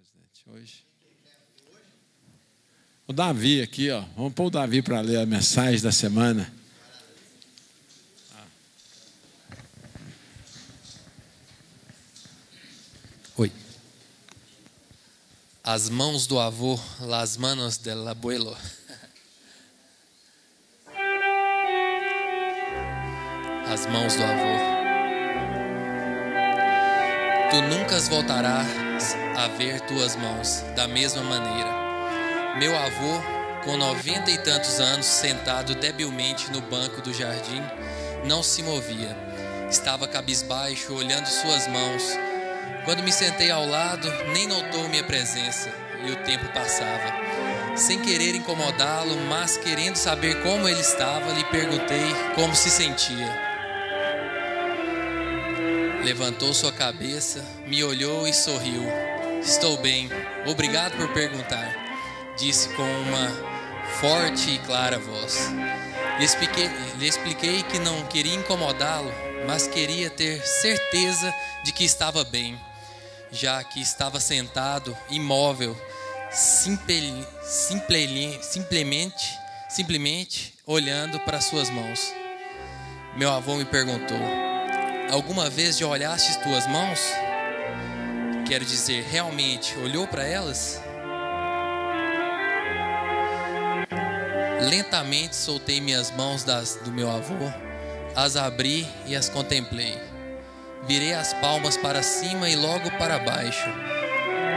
presidente, hoje. O Davi aqui, ó. Vamos pôr o Davi para ler a mensagem da semana. Oi. As mãos do avô, las manos del abuelo. As mãos do avô. Tu nunca voltarás a ver tuas mãos da mesma maneira. Meu avô, com 90 e tantos anos, sentado debilmente no banco do jardim, não se movia. Estava cabisbaixo, olhando suas mãos. Quando me sentei ao lado, nem notou minha presença, e o tempo passava. Sem querer incomodá-lo, mas querendo saber como ele estava, lhe perguntei como se sentia. Levantou sua cabeça, me olhou e sorriu. Estou bem, obrigado por perguntar, disse com uma forte e clara voz. Lhe expliquei que não queria incomodá-lo, mas queria ter certeza de que estava bem, já que estava sentado, imóvel, simplesmente olhando para suas mãos. Meu avô me perguntou: alguma vez já olhaste tuas mãos? Quero dizer, realmente olhou para elas? Lentamente soltei minhas mãos do meu avô, as abri e as contemplei. Virei as palmas para cima e logo para baixo.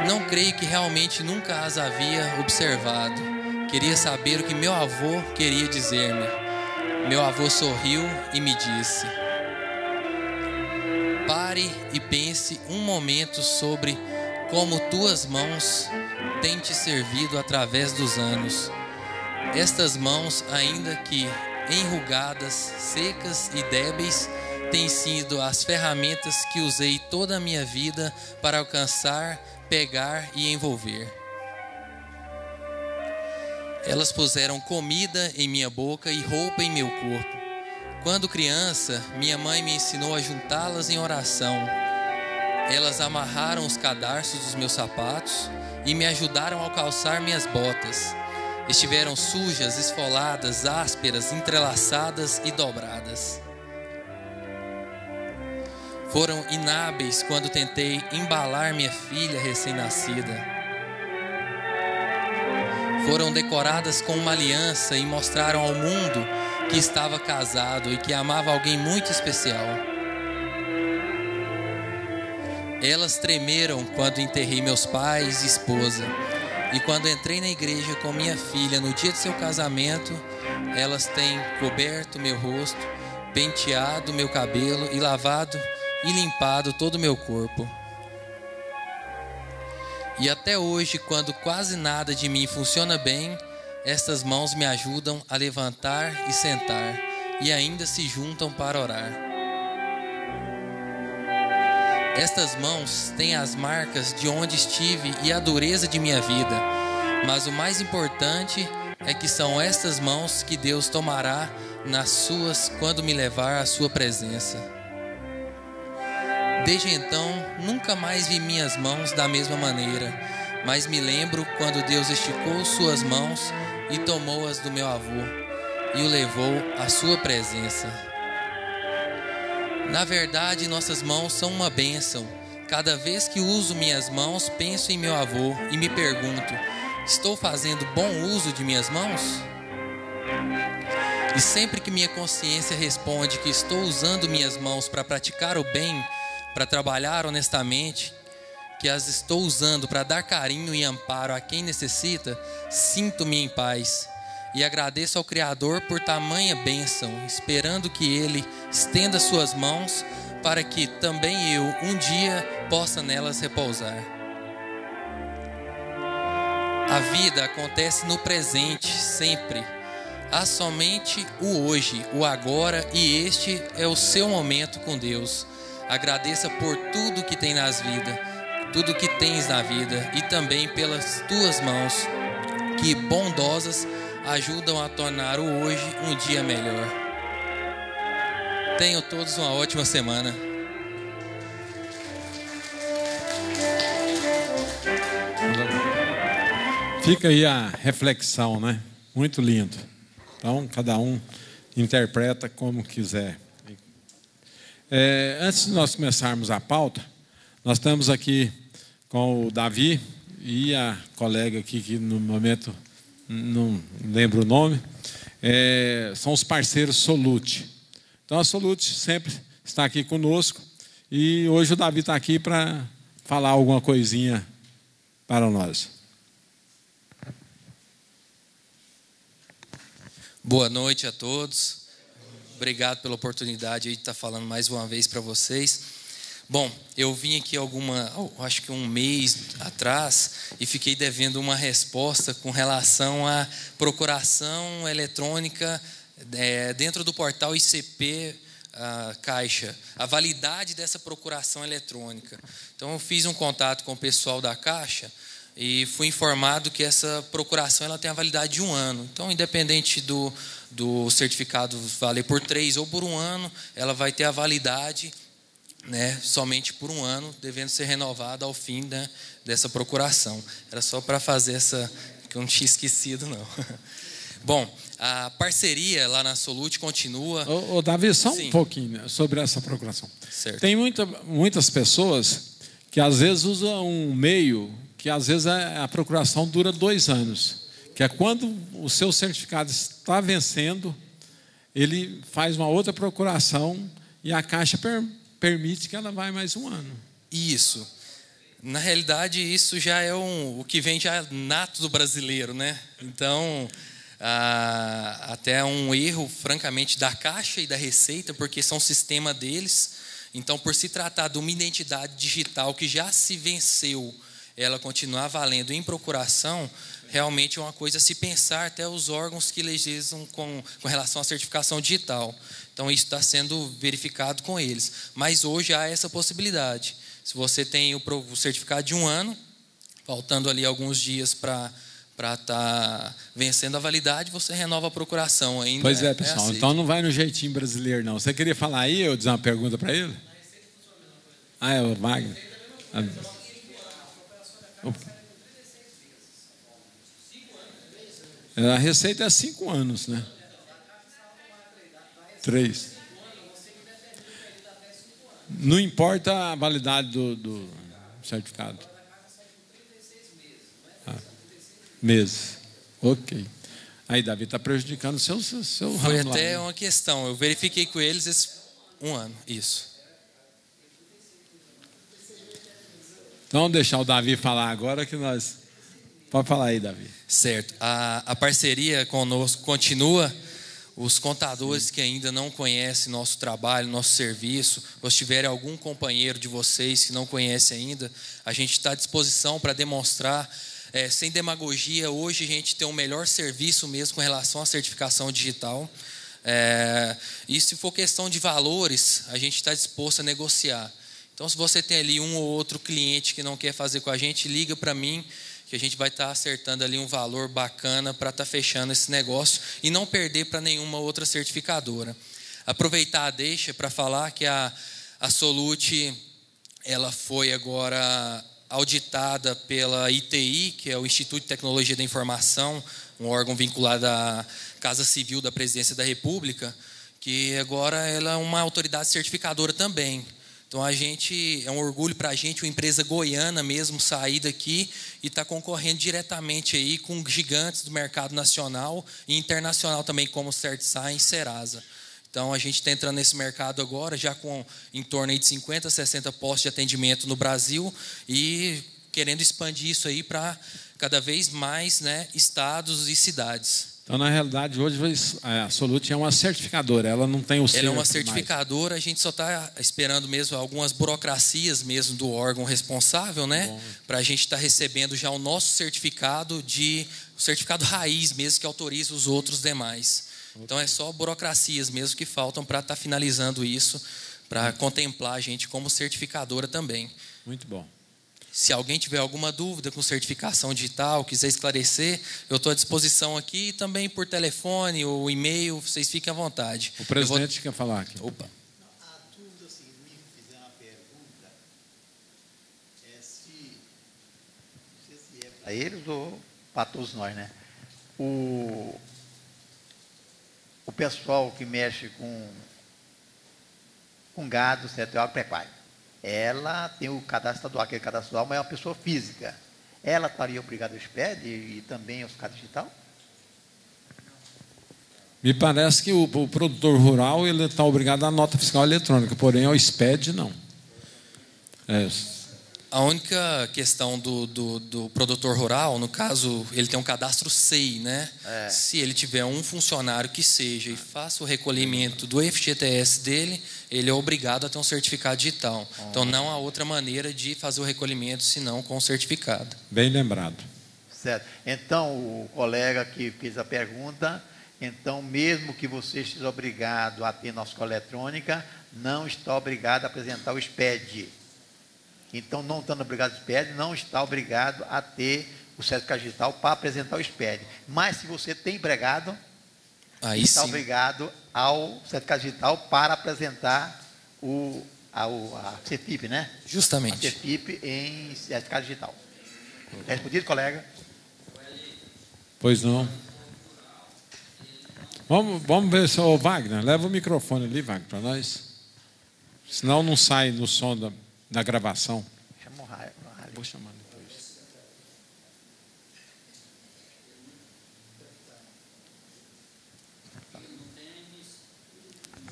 Não creio que realmente nunca as havia observado. Queria saber o que meu avô queria dizer-me. Meu avô sorriu e me disse: pare e pense um momento sobre como tuas mãos têm te servido através dos anos. Estas mãos, ainda que enrugadas, secas e débeis, têm sido as ferramentas que usei toda a minha vida para alcançar, pegar e envolver. Elas puseram comida em minha boca e roupa em meu corpo. Quando criança, minha mãe me ensinou a juntá-las em oração. Elas amarraram os cadarços dos meus sapatos e me ajudaram a calçar minhas botas. Estiveram sujas, esfoladas, ásperas, entrelaçadas e dobradas. Foram inábeis quando tentei embalar minha filha recém-nascida. Foram decoradas com uma aliança e mostraram ao mundo que estava casado e que amava alguém muito especial. Elas tremeram quando enterrei meus pais e esposa. E quando entrei na igreja com minha filha no dia de seu casamento, elas têm coberto meu rosto, penteado meu cabelo e lavado e limpado todo o meu corpo. E até hoje, quando quase nada de mim funciona bem, estas mãos me ajudam a levantar e sentar, e ainda se juntam para orar. Estas mãos têm as marcas de onde estive e a dureza de minha vida, mas o mais importante é que são estas mãos que Deus tomará nas suas quando me levar à sua presença. Desde então, nunca mais vi minhas mãos da mesma maneira, mas me lembro quando Deus esticou suas mãos e tomou-as do meu avô e o levou à sua presença. Na verdade, nossas mãos são uma bênção. Cada vez que uso minhas mãos, penso em meu avô e me pergunto: estou fazendo bom uso de minhas mãos? E sempre que minha consciência responde que estou usando minhas mãos para praticar o bem, para trabalhar honestamente, que as estou usando para dar carinho e amparo a quem necessita, sinto-me em paz. E agradeço ao Criador por tamanha bênção, esperando que Ele estenda suas mãos para que também eu, um dia, possa nelas repousar. A vida acontece no presente, sempre. Há somente o hoje, o agora, e este é o seu momento com Deus. Agradeça por tudo que tem nas vidas, tudo que tens na vida, e também pelas tuas mãos, que bondosas ajudam a tornar o hoje um dia melhor. Tenham todos uma ótima semana. Fica aí a reflexão, né? Muito lindo. Então, cada um interpreta como quiser. Antes de nós começarmos a pauta, nós estamos aqui com o Davi e a colega aqui, que no momento não lembro o nome, são os parceiros Solute. Então, a Solute sempre está aqui conosco e hoje o Davi está aqui para falar alguma coisinha para nós. Boa noite a todos. Obrigado pela oportunidade de estar falando mais uma vez para vocês. Bom, eu vim aqui acho que um mês atrás e fiquei devendo uma resposta com relação à procuração eletrônica dentro do portal ICP Caixa, a validade dessa procuração eletrônica. Então, eu fiz um contato com o pessoal da Caixa e fui informado que essa procuração ela tem a validade de 1 ano. Então, independente do certificado valer por 3 ou por 1 ano, ela vai ter a validade, né, somente por 1 ano, devendo ser renovada ao fim, né, dessa procuração. Era só para fazer essa, que eu não tinha esquecido, não. Bom, a parceria lá na Solute continua. Davi, só Sim. Um pouquinho sobre essa procuração. Certo. Tem muitas pessoas que às vezes usam um meio que às vezes a procuração dura 2 anos, que é quando o seu certificado está vencendo, ele faz uma outra procuração e a Caixa permite que ela vá mais 1 ano. Isso. Na realidade, isso já é o que vem já nato do brasileiro, né? Então, até um erro, francamente, da Caixa e da Receita, porque são sistema deles. Então, por se tratar de uma identidade digital que já se venceu, ela continuar valendo em procuração, realmente é uma coisa a se pensar até os órgãos que legislam com relação à certificação digital. Então, isso está sendo verificado com eles. Mas hoje há essa possibilidade. Se você tem o certificado de 1 ano, faltando ali alguns dias para estar vencendo a validade, você renova a procuração ainda. Pois é, pessoal. Então não vai no jeitinho brasileiro, não. Você queria falar aí, eu dizer uma pergunta para ele? É o Wagner. A Receita é 5 anos, né? 3. Não importa a validade do certificado. Meses. Ok. Aí, Davi, está prejudicando o seu Foi ramo até lá, né? uma questão. Eu verifiquei com eles esse 1 ano. Isso. Então, vamos deixar o Davi falar agora que nós... Pode falar aí, Davi. Certo. A parceria conosco continua. Os contadores que ainda não conhecem nosso trabalho, nosso serviço, ou se tiverem algum companheiro de vocês que não conhece ainda, a gente está à disposição para demonstrar, sem demagogia, hoje a gente tem um melhor serviço mesmo com relação à certificação digital. E se for questão de valores, a gente está disposto a negociar. Então, se você tem ali um ou outro cliente que não quer fazer com a gente, liga para mim, que a gente vai estar acertando ali um valor bacana para estar fechando esse negócio e não perder para nenhuma outra certificadora. Aproveitar a deixa para falar que a Solute, ela foi agora auditada pela ITI, que é o Instituto de Tecnologia da Informação, um órgão vinculado à Casa Civil da Presidência da República, que agora ela é uma autoridade certificadora também. Então, é um orgulho para a gente, uma empresa goiana mesmo, sair daqui e estar concorrendo diretamente aí com gigantes do mercado nacional e internacional também, como CertSign e Serasa. Então, a gente está entrando nesse mercado agora, já com em torno aí de 50, 60 postos de atendimento no Brasil e querendo expandir isso aí para cada vez mais, né, estados e cidades. Então, na realidade, hoje a Solute é uma certificadora, ela não tem o selo. Ela é uma certificadora, a gente só está esperando mesmo algumas burocracias mesmo do órgão responsável, né? Para a gente estar recebendo já o nosso certificado o certificado raiz mesmo, que autoriza os outros demais. Então, é só burocracias mesmo que faltam para estar finalizando isso, para contemplar a gente como certificadora também. Muito bom. Se alguém tiver alguma dúvida com certificação digital, quiser esclarecer, eu estou à disposição aqui, também por telefone ou e-mail, vocês fiquem à vontade. O presidente quer falar aqui. Opa. A dúvida, assim, me fizer uma pergunta, se é para eles ou para todos nós, né? O pessoal que mexe com gado, certo? É agropecuário. Ela tem o cadastro estadual, aquele cadastro estadual, mas é uma pessoa física. Ela estaria obrigada ao SPED e também aos cadastros digital? Me parece que o produtor rural ele está obrigado à nota fiscal eletrônica, porém ao SPED não. A única questão do produtor rural, no caso, ele tem um cadastro SEI, né? Se ele tiver um funcionário que seja e faça o recolhimento do FGTS dele, ele é obrigado a ter um certificado digital. Então, não há outra maneira de fazer o recolhimento senão com o certificado. Bem lembrado. Certo. Então, o colega que fez a pergunta, então, mesmo que você esteja obrigado a ter nota fiscal eletrônica, não está obrigado a apresentar o SPED. Então, não estando obrigado ao SPED, não está obrigado a ter o certificado digital para apresentar o SPED. Mas, se você tem empregado, aí está sim. obrigado ao certificado digital para apresentar a CEFIP, né? Justamente. A CEFIP em certificado digital. Respondido, colega? Pois não. Vamos ver se o Wagner, leva o microfone ali, Wagner, para nós. Senão não sai no som da gravação. Chama o Raio. Vou chamar depois.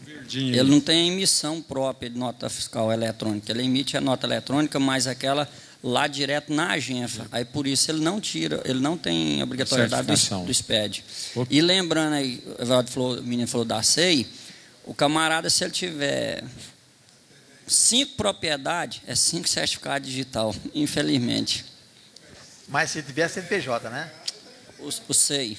Verdinho. Ele não tem emissão própria de nota fiscal eletrônica. Ele emite a nota eletrônica, mas aquela lá direto na agência. Aí por isso ele não tira, ele não tem obrigatoriedade do SPED. E lembrando aí, o menino falou da SEI, o camarada, se ele tiver 5 propriedades, é 5 certificados digital, infelizmente. Mas se tiver CNPJ, né? O SEI.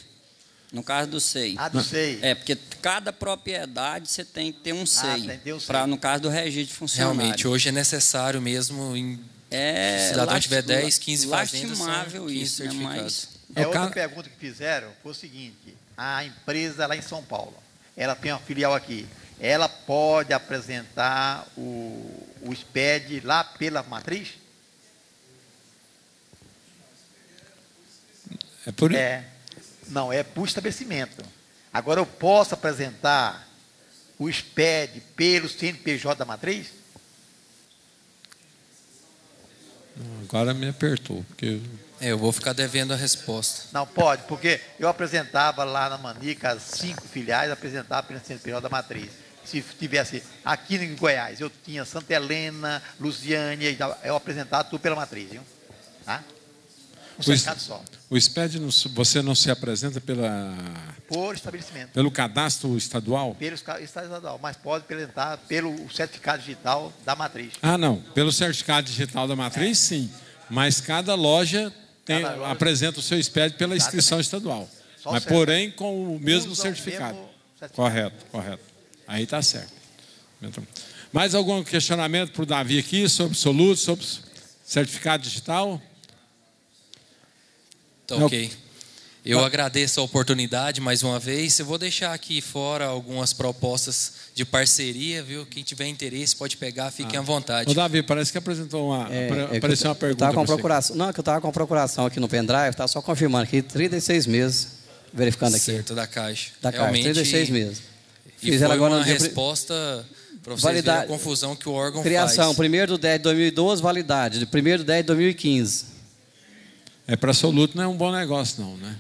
No caso do SEI. Do SEI. Porque cada propriedade você tem que ter um SEI. Tem que ter um SEI. No caso do registro de funcionário. Realmente, hoje é necessário mesmo, se o cidadão tiver 10, 15 fazendas, lastimável 15 isso, né? certificados. Mas Outra pergunta que fizeram foi o seguinte: a empresa lá em São Paulo, ela tem uma filial aqui, ela pode apresentar o SPED lá pela matriz? É por isso? Não, é por estabelecimento. Agora, eu posso apresentar o SPED pelo CNPJ da matriz? Agora me apertou, porque Eu vou ficar devendo a resposta. Não pode, porque eu apresentava lá na Manica as 5 filiais, apresentava pelo CNPJ da matriz. Se tivesse aqui em Goiás, eu tinha Santa Helena, Lusiânia, eu apresentava tudo pela matriz, viu? Tá? Um certificado só. O SPED, você não se apresenta por estabelecimento. Pelo cadastro estadual? Pelo estado estadual, mas pode apresentar pelo certificado digital da matriz. Não. Pelo certificado digital da matriz, sim. Mas cada loja apresenta o seu SPED pela inscrição estadual. Mas, porém, com o mesmo certificado. Correto. Aí está certo. Mais algum questionamento para o Davi aqui sobre soluto, sobre certificado digital? Tá ok. Eu agradeço a oportunidade mais uma vez. Eu vou deixar aqui fora algumas propostas de parceria, viu? Quem tiver interesse pode pegar, fiquem à vontade. O Davi, parece que apresentou apareceu uma pergunta. Que eu estava com a procuração aqui no pendrive, estava só confirmando aqui, 36 meses, verificando aqui. Certo, da Caixa. Da Caixa, 36 meses. E fizeram foi agora uma resposta para vocês verem a confusão que o órgão criação, faz. 1º de 10 de 2012, validade, de 1º de 10 de 2015. Para soluto não é um bom negócio, não, né?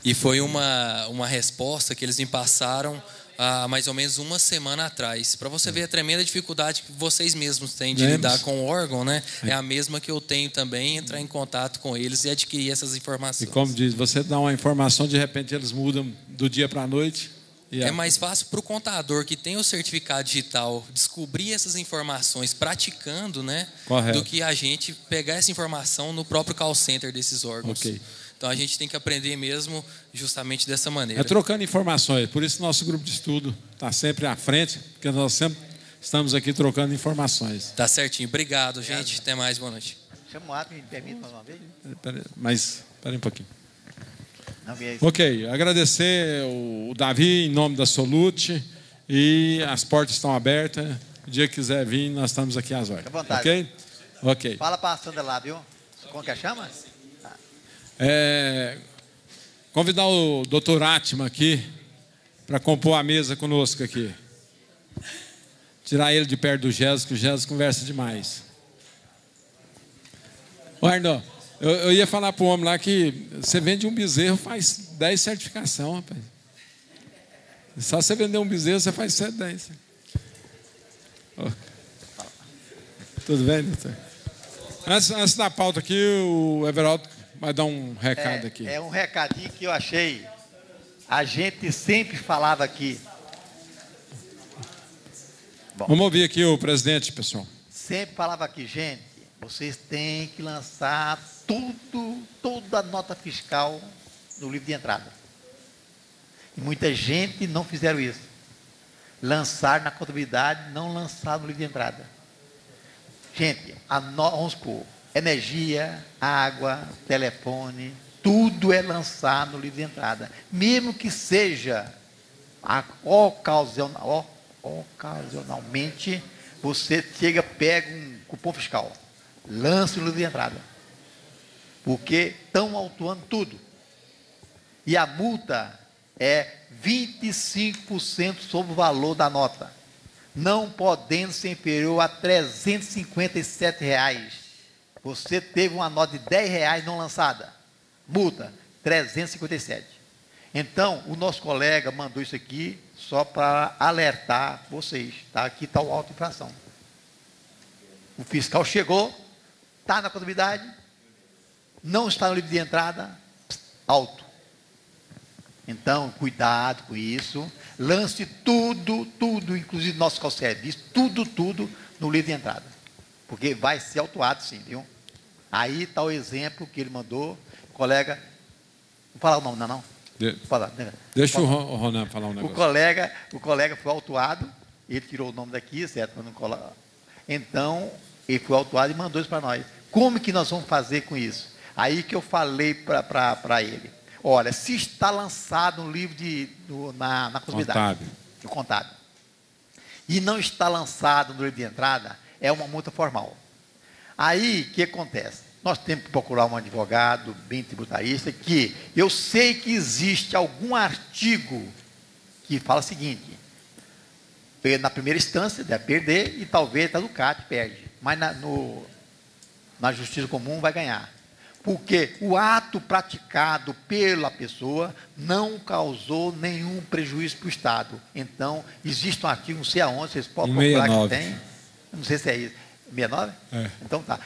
E foi uma resposta que eles me passaram há mais ou menos uma semana atrás. Para você ver a tremenda dificuldade que vocês mesmos têm de lidar com o órgão, né? É a mesma que eu tenho também, entrar em contato com eles e adquirir essas informações. E como diz, você dá uma informação, de repente eles mudam do dia para a noite. É mais fácil para o contador que tem o certificado digital descobrir essas informações praticando, né? Correto. Do que a gente pegar essa informação no próprio call center desses órgãos. Ok. Então a gente tem que aprender mesmo justamente dessa maneira. Trocando informações. Por isso nosso grupo de estudo está sempre à frente, porque nós sempre estamos aqui trocando informações. Tá certinho. Obrigado, gente. Até mais. Boa noite. Chama o ato, me permite mais uma vez? Espera um pouquinho. Ok, agradecer o Davi em nome da Solute, e as portas estão abertas. O dia que quiser vir, nós estamos aqui às ordens. Fique à vontade. Ok? Fala para a Sandra lá, viu? Como que chama? Convidar o doutor Atma aqui para compor a mesa conosco aqui. Tirar ele de perto do Jesus, que o Jesus conversa demais. Ô Arnaldo, eu ia falar para o homem lá que você vende um bezerro, faz 10 certificação, rapaz. Só você vender um bezerro, você faz 10. Tudo bem, doutor? Antes da pauta aqui, o Everaldo vai dar um recado aqui. É um recadinho que eu achei. A gente sempre falava aqui. Bom, vamos ouvir aqui o presidente, pessoal. Sempre falava aqui, gente, vocês têm que lançar toda a nota fiscal no livro de entrada. E muita gente não fizeram isso. Lançar na contabilidade, não lançar no livro de entrada. Gente, vamos supor, energia, água, telefone, tudo é lançado no livro de entrada. Mesmo que seja ocasionalmente, você chega, pega um cupom fiscal, lança no livro de entrada. Porque estão autuando tudo. E a multa é 25% sobre o valor da nota, não podendo ser inferior a R$ 357. Você teve uma nota de R$ 10 não lançada, multa 357. Então, o nosso colega mandou isso aqui só para alertar vocês, tá? Aqui está o auto infração. O fiscal chegou, está na contabilidade, não está no livro de entrada, auto. Então, cuidado com isso. Lance tudo, inclusive nosso fiscal serviço, tudo no livro de entrada. Porque vai ser autuado sim, viu? Aí está o exemplo que ele mandou. Colega, não fala o nome, não? Deixa o Ronan falar um negócio. O colega foi autuado, ele tirou o nome daqui, certo? Para não colar. Então, ele foi autuado e mandou isso para nós. Como que nós vamos fazer com isso? Aí que eu falei para ele. Olha, se está lançado um livro na contabilidade, no contábil, e não está lançado no livro de entrada, é uma multa formal. Aí, o que acontece? Nós temos que procurar um advogado bem tributarista, que eu sei que existe algum artigo que fala o seguinte: na primeira instância deve perder e talvez a Ducati perde, mas na justiça comum vai ganhar. Porque o ato praticado pela pessoa não causou nenhum prejuízo para o Estado. Então, existe um artigo, não sei aonde, vocês podem procurar 69. Que tem. Não sei se é isso. 69? É. Então tá.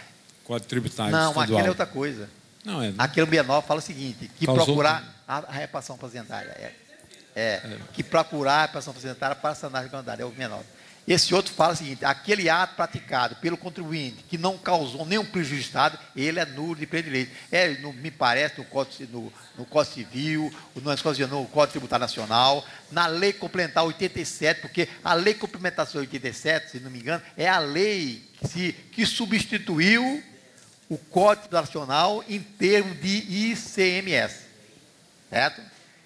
Código tributário. Não, estadual. Aquele é outra coisa. Não, é. Aquele 69 fala o seguinte: que causou procurar a repartição fazendária. Que procurar a repartição fazendária para sanar a regularidade. É o 69. Esse outro fala o seguinte: aquele ato praticado pelo contribuinte que não causou nenhum prejuízo ao Estado, ele é nulo de pleno direito. Me parece no Código Civil, no Código Tributário Nacional, na Lei Complementar 87, porque a Lei Complementar 87, se não me engano, é a lei que substituiu o Código Nacional em termos de ICMS, certo?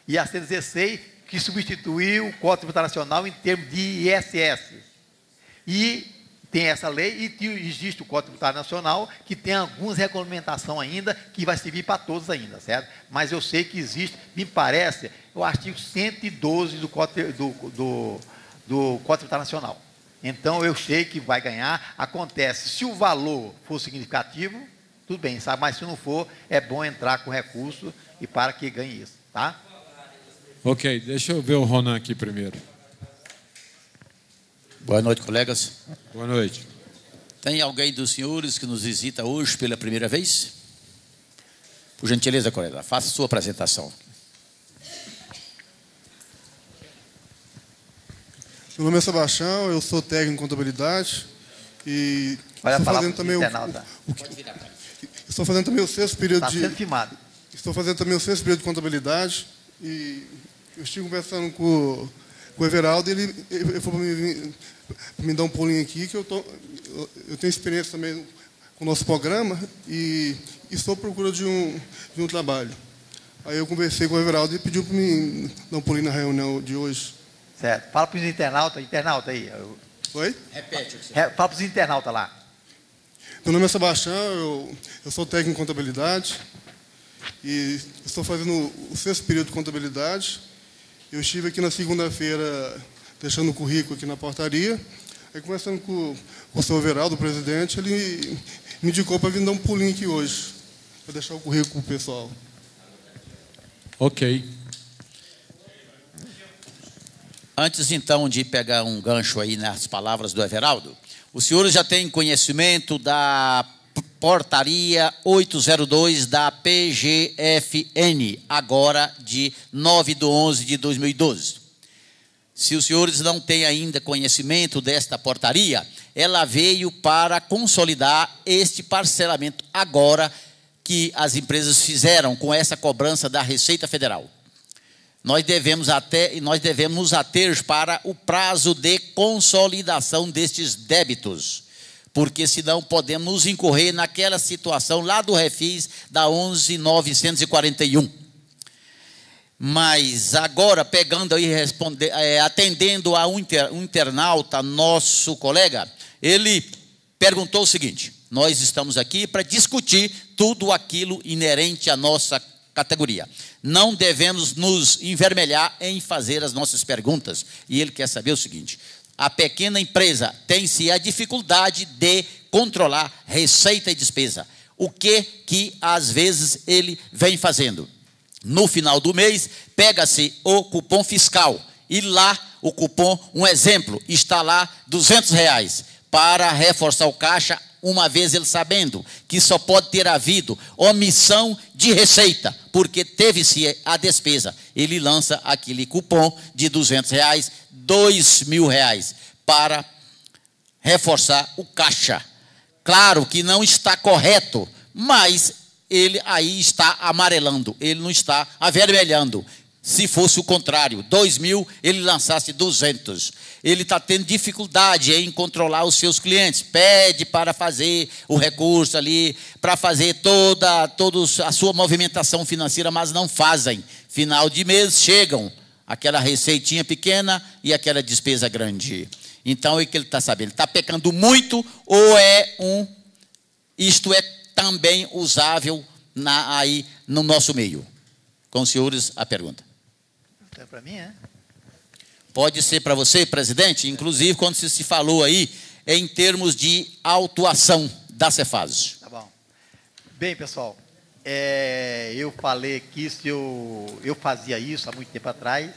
E a 116, que substituiu o Código Tributário Nacional em termos de ISS. E tem essa lei e existe o Código Tributário Nacional, que tem algumas regulamentações ainda, que vai servir para todos ainda, certo? Mas eu sei que existe, me parece, o artigo 112 do Código Tributário Nacional. Então, eu sei que vai ganhar. Acontece, se o valor for significativo, tudo bem, sabe? Mas se não for, é bom entrar com recurso e para que ganhe isso, tá? Ok, deixa eu ver o Ronan aqui primeiro. Boa noite, colegas. Boa noite. Tem alguém dos senhores que nos visita hoje pela primeira vez? Por gentileza, colega, faça a sua apresentação. Meu nome é Sebastião, eu sou técnico em contabilidade e estou fazendo também o sexto período Estou fazendo também o sexto período de contabilidade e eu estive conversando com o Everaldo e ele foi para me dar um pulinho aqui, que eu tenho experiência também com o nosso programa e estou à procura de um trabalho. Aí eu conversei com o Everaldo e pediu para me dar um pulinho na reunião de hoje. Certo. Fala para os internautas aí. Oi? Repete o que você fala para os internautas lá. Meu nome é Sebastião, eu sou técnico em contabilidade E estou fazendo o 6º período de contabilidade. Eu estive aqui na segunda-feira deixando o currículo aqui na portaria. Aí, conversando com o senhor Everaldo, o presidente, ele me indicou para vir dar um pulinho aqui hoje, para deixar o currículo para o pessoal. Ok. Antes, então, de pegar um gancho aí nas palavras do Everaldo, os senhores já têm conhecimento da portaria 802 da PGFN, agora de 9/11/2012. Se os senhores não têm ainda conhecimento desta portaria, ela veio para consolidar este parcelamento agora que as empresas fizeram com essa cobrança da Receita Federal. Nós devemos nos ater para o prazo de consolidação destes débitos, porque senão podemos nos incorrer naquela situação lá do refis da 11.941. Mas agora, pegando aí, atendendo a um internauta, nosso colega, ele perguntou o seguinte: nós estamos aqui para discutir tudo aquilo inerente à nossa categoria. Não devemos nos envermelhar em fazer as nossas perguntas. E ele quer saber o seguinte: a pequena empresa tem-se a dificuldade de controlar receita e despesa. O que às vezes ele vem fazendo? No final do mês, pega-se o cupom fiscal e lá o cupom, um exemplo, está lá R$200 para reforçar o caixa, uma vez ele sabendo que só pode ter havido omissão de receita, porque teve-se a despesa. Ele lança aquele cupom de R$200, R$2.000 para reforçar o caixa. Claro que não está correto, mas ele aí está amarelando, ele não está avermelhando. Se fosse o contrário, 2.000, ele lançasse 200. Ele está tendo dificuldade em controlar os seus clientes. Pede para fazer o recurso ali, para fazer toda a sua movimentação financeira, mas não fazem. Final de mês, chegam aquela receitinha pequena e aquela despesa grande. Então, é que ele está sabendo. Está pecando muito ou isto é também usável aí no nosso meio? Com os senhores, a pergunta. É para mim, é? Pode ser para você, presidente, inclusive quando se falou aí em termos de autuação da Cefaz. Tá bom. Bem, pessoal, eu falei que se eu fazia isso há muito tempo atrás,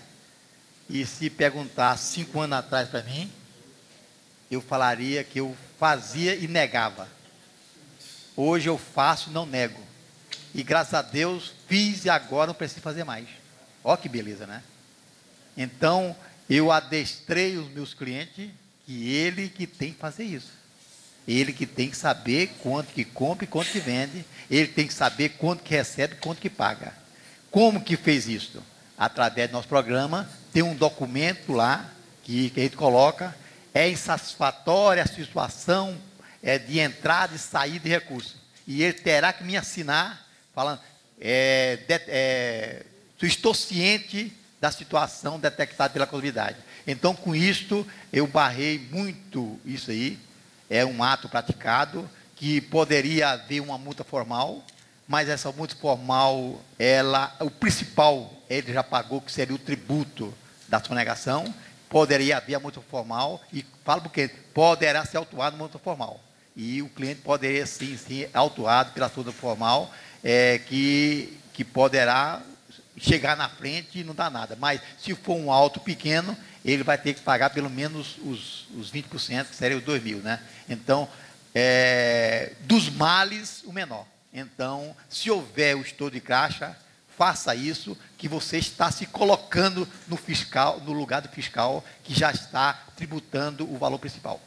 e se perguntar 5 anos atrás para mim, eu falaria que eu fazia e negava. Hoje eu faço e não nego. E graças a Deus fiz e agora não preciso fazer mais. Olha que beleza, né? Então, eu adestrei os meus clientes que ele que tem que fazer isso. Ele que tem que saber quanto que compra e quanto que vende. Ele tem que saber quanto que recebe e quanto que paga. Como que fez isso? Através do nosso programa, tem um documento lá que a gente coloca, é insatisfatória a situação de entrada e saída de recursos. E ele terá que me assinar, falando, estou ciente da situação detectada pela contabilidade. Então, com isto, eu barrei muito isso aí. É um ato praticado, que poderia haver uma multa formal, mas essa multa formal, o principal, ele já pagou, que seria o tributo da sonegação. Poderia haver a multa formal, e falo porque poderá ser autuado multa formal. E o cliente poderia, sim, autuado pela multa formal, que poderá chegar na frente e não dá nada. Mas, se for um auto pequeno, ele vai ter que pagar pelo menos os 20%, que seria os 2.000, né? Então, dos males, o menor. Então, se houver o estouro de caixa, faça isso, que você está se colocando no lugar do fiscal, que já está tributando o valor principal.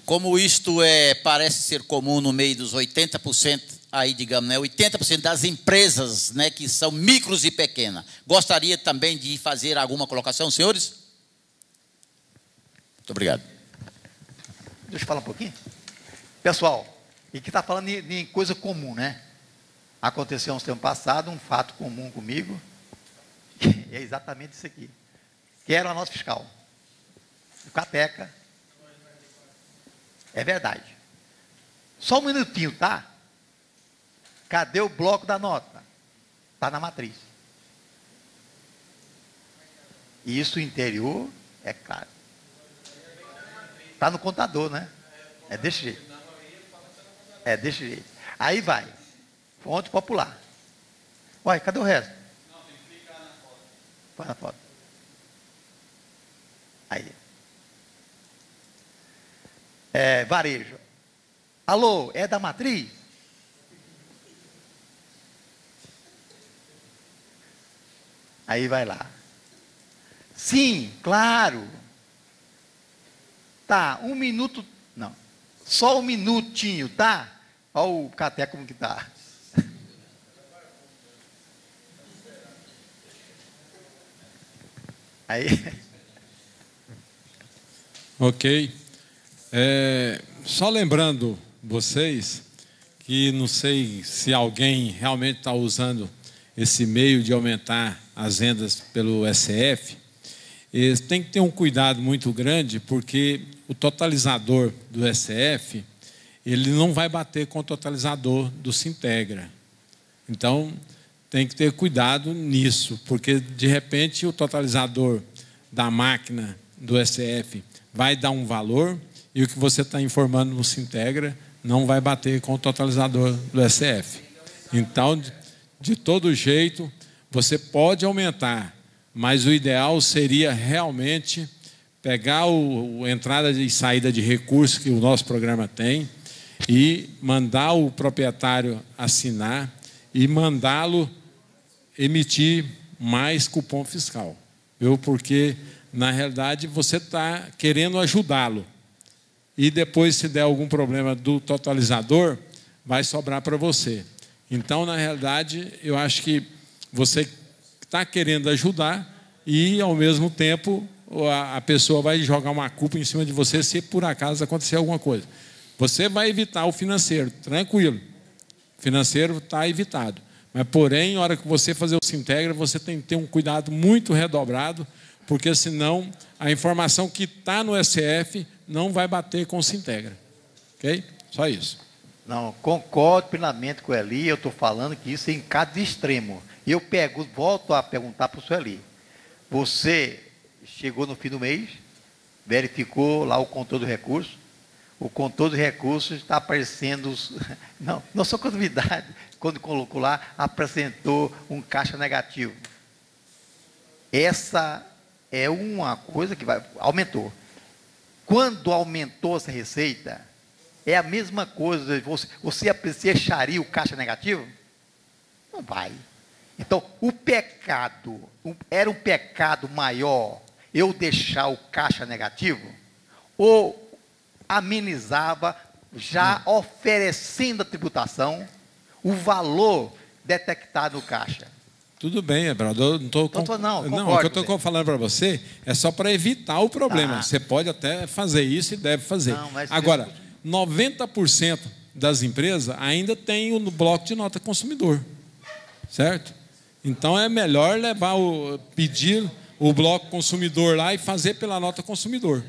Como isto parece ser comum no meio dos 80%, aí digamos, né, 80% das empresas, né, que são micros e pequenas, gostaria também de fazer alguma colocação, senhores? Muito obrigado. Deixa eu falar um pouquinho. Pessoal, e que está falando em coisa comum, né? Aconteceu uns tempos passados, um fato comum comigo, que é exatamente isso aqui. Que era o nosso fiscal, o Capeca. É verdade. Só um minutinho, tá? Cadê o bloco da nota? Está na matriz. Isso interior é caro. Está no contador, né? É desse jeito. É desse jeito. Aí vai. Fonte popular. Uai, cadê o resto? Não, tem que clicar na foto. Vai na foto. Aí. Varejo. Alô, é da matriz? Aí vai lá. Sim, claro. Tá, 1 minuto. Não. Só 1 minutinho, tá? Olha o Caté como que tá. Aí. Ok. Só lembrando vocês que não sei se alguém realmente está usando esse meio de aumentar as vendas pelo SF. Tem que ter um cuidado muito grande, porque o totalizador do SF, ele não vai bater com o totalizador do Sintegra. Então, tem que ter cuidado nisso, porque, de repente, o totalizador da máquina do SF vai dar um valor e o que você está informando no Sintegra não vai bater com o totalizador do SF. Então, de todo jeito, você pode aumentar, mas o ideal seria realmente pegar a entrada e saída de recursos que o nosso programa tem e mandar o proprietário assinar e mandá-lo emitir mais cupom fiscal. Porque, na realidade, você está querendo ajudá-lo. E depois, se der algum problema do totalizador, vai sobrar para você. Então, na realidade, eu acho que você está querendo ajudar e, ao mesmo tempo, a pessoa vai jogar uma culpa em cima de você se, por acaso, acontecer alguma coisa. Você vai evitar o financeiro, tranquilo. O financeiro está evitado. Mas, porém, na hora que você fazer o Sintegra, você tem que ter um cuidado muito redobrado, porque, senão, a informação que está no SF não vai bater com o Sintegra. Ok? Só isso. Não, concordo plenamente com o Eli. Eu estou falando que isso é em caso de extremo. E eu volto a perguntar para o senhor Eli. Você chegou no fim do mês, verificou lá o controle do recurso. O controle de recursos está aparecendo... Não sou contabilidade. Quando colocou lá, apresentou um caixa negativo. Essa é uma coisa que aumentou. Quando aumentou essa receita, é a mesma coisa. Você acharia o caixa negativo? Não vai. Então, o pecado, era um pecado maior eu deixar o caixa negativo? Ou amenizava, já oferecendo a tributação, o valor detectado no caixa? Tudo bem, Ebraldo. Eu não estou o que eu estou falando para você é só para evitar o problema. Você pode até fazer isso e deve fazer. Agora, 90% das empresas ainda tem o bloco de nota consumidor. Certo? Então, é melhor pedir o bloco consumidor lá e fazer pela nota consumidor.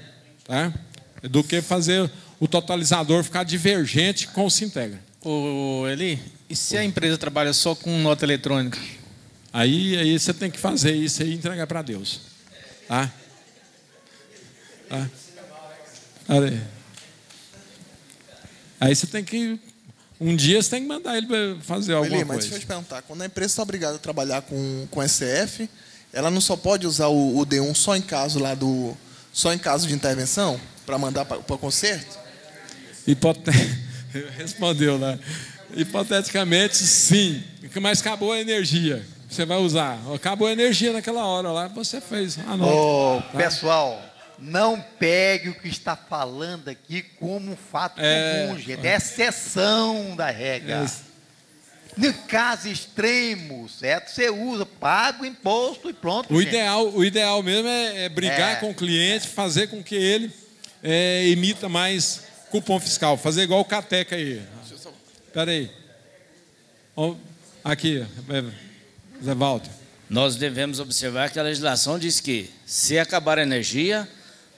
Tá? Do que fazer o totalizador ficar divergente com o Sintegra. Ô, Eli, e se a empresa trabalha só com nota eletrônica? Aí você tem que fazer isso e entregar para Deus. Tá? Aí você tem que... Um dia você tem que mandar ele fazer alguma coisa. Mas deixa eu te perguntar. Quando a empresa está obrigada a trabalhar com SF, ela não só pode usar o D1 só em caso de intervenção, para mandar para o conserto? Respondeu lá. Hipoteticamente, sim. Mas acabou a energia. Você vai usar. Acabou a energia naquela hora lá, você fez. Pessoal, não pegue o que está falando aqui como um fato comum, gente. É exceção da regra. No caso extremo, certo? Você usa, paga o imposto e pronto. O ideal mesmo é brigar com o cliente, fazer com que ele emita mais cupom fiscal. Fazer igual o Cateca aí. Espera aí. Aqui, Zé Walter. Nós devemos observar que a legislação diz que, se acabar a energia,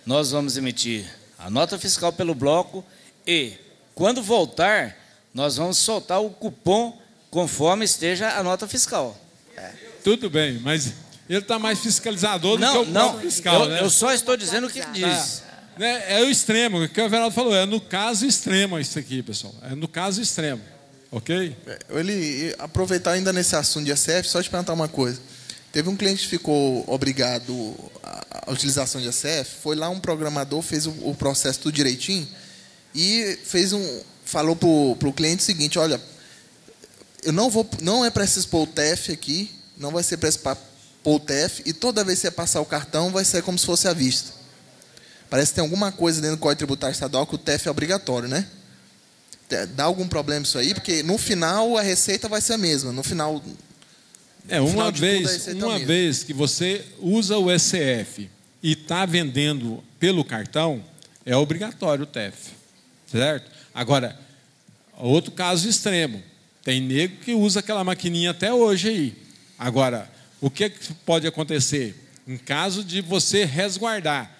nós vamos emitir a nota fiscal pelo bloco e Quando voltar, nós vamos soltar o cupom conforme esteja a nota fiscal. Tudo bem, mas ele está mais fiscalizador do que o próprio fiscal, né? Eu só estou dizendo o que diz. É o extremo, o que o Everaldo falou, é no caso extremo isso aqui, pessoal. É no caso extremo, ok? Ele, aproveitar ainda nesse assunto de ECF, só te perguntar uma coisa. Teve um cliente que ficou obrigado à utilização de ECF, foi lá um programador, fez o processo tudo direitinho e falou para o cliente o seguinte, olha, não é preciso pôr o TEF aqui, não vai ser preciso pôr o TEF, e toda vez que você passar o cartão, vai ser como se fosse à vista. Parece que tem alguma coisa dentro do Código Tributário Estadual que o TEF é obrigatório, né? Dá algum problema isso aí? Porque no final a receita vai ser a mesma. No final... Uma vez que você usa o ECF e está vendendo pelo cartão, é obrigatório o TEF. Certo? Agora, outro caso extremo. Tem nego que usa aquela maquininha até hoje aí. Agora, o que pode acontecer? Em caso de você resguardar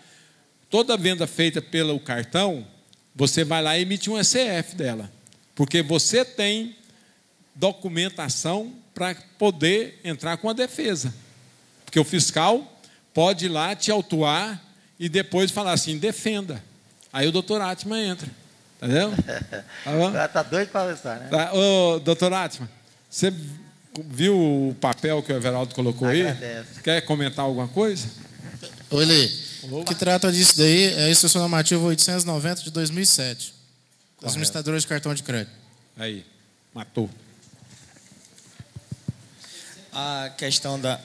toda venda feita pelo cartão, você vai lá e emite um ECF dela. Porque você tem documentação para poder entrar com a defesa. Porque o fiscal pode ir lá te autuar e depois falar assim, defenda. Aí o doutor Atman entra. Entendeu? Está doido para avançar, né? Tá. Ô, doutor Atman, você viu o papel que o Everaldo colocou aí? Quer comentar alguma coisa? Oi, Lê. O que trata disso daí é a Instrução Normativa 890 de 2007. Das administradoras de cartão de crédito. Aí, matou. A questão da...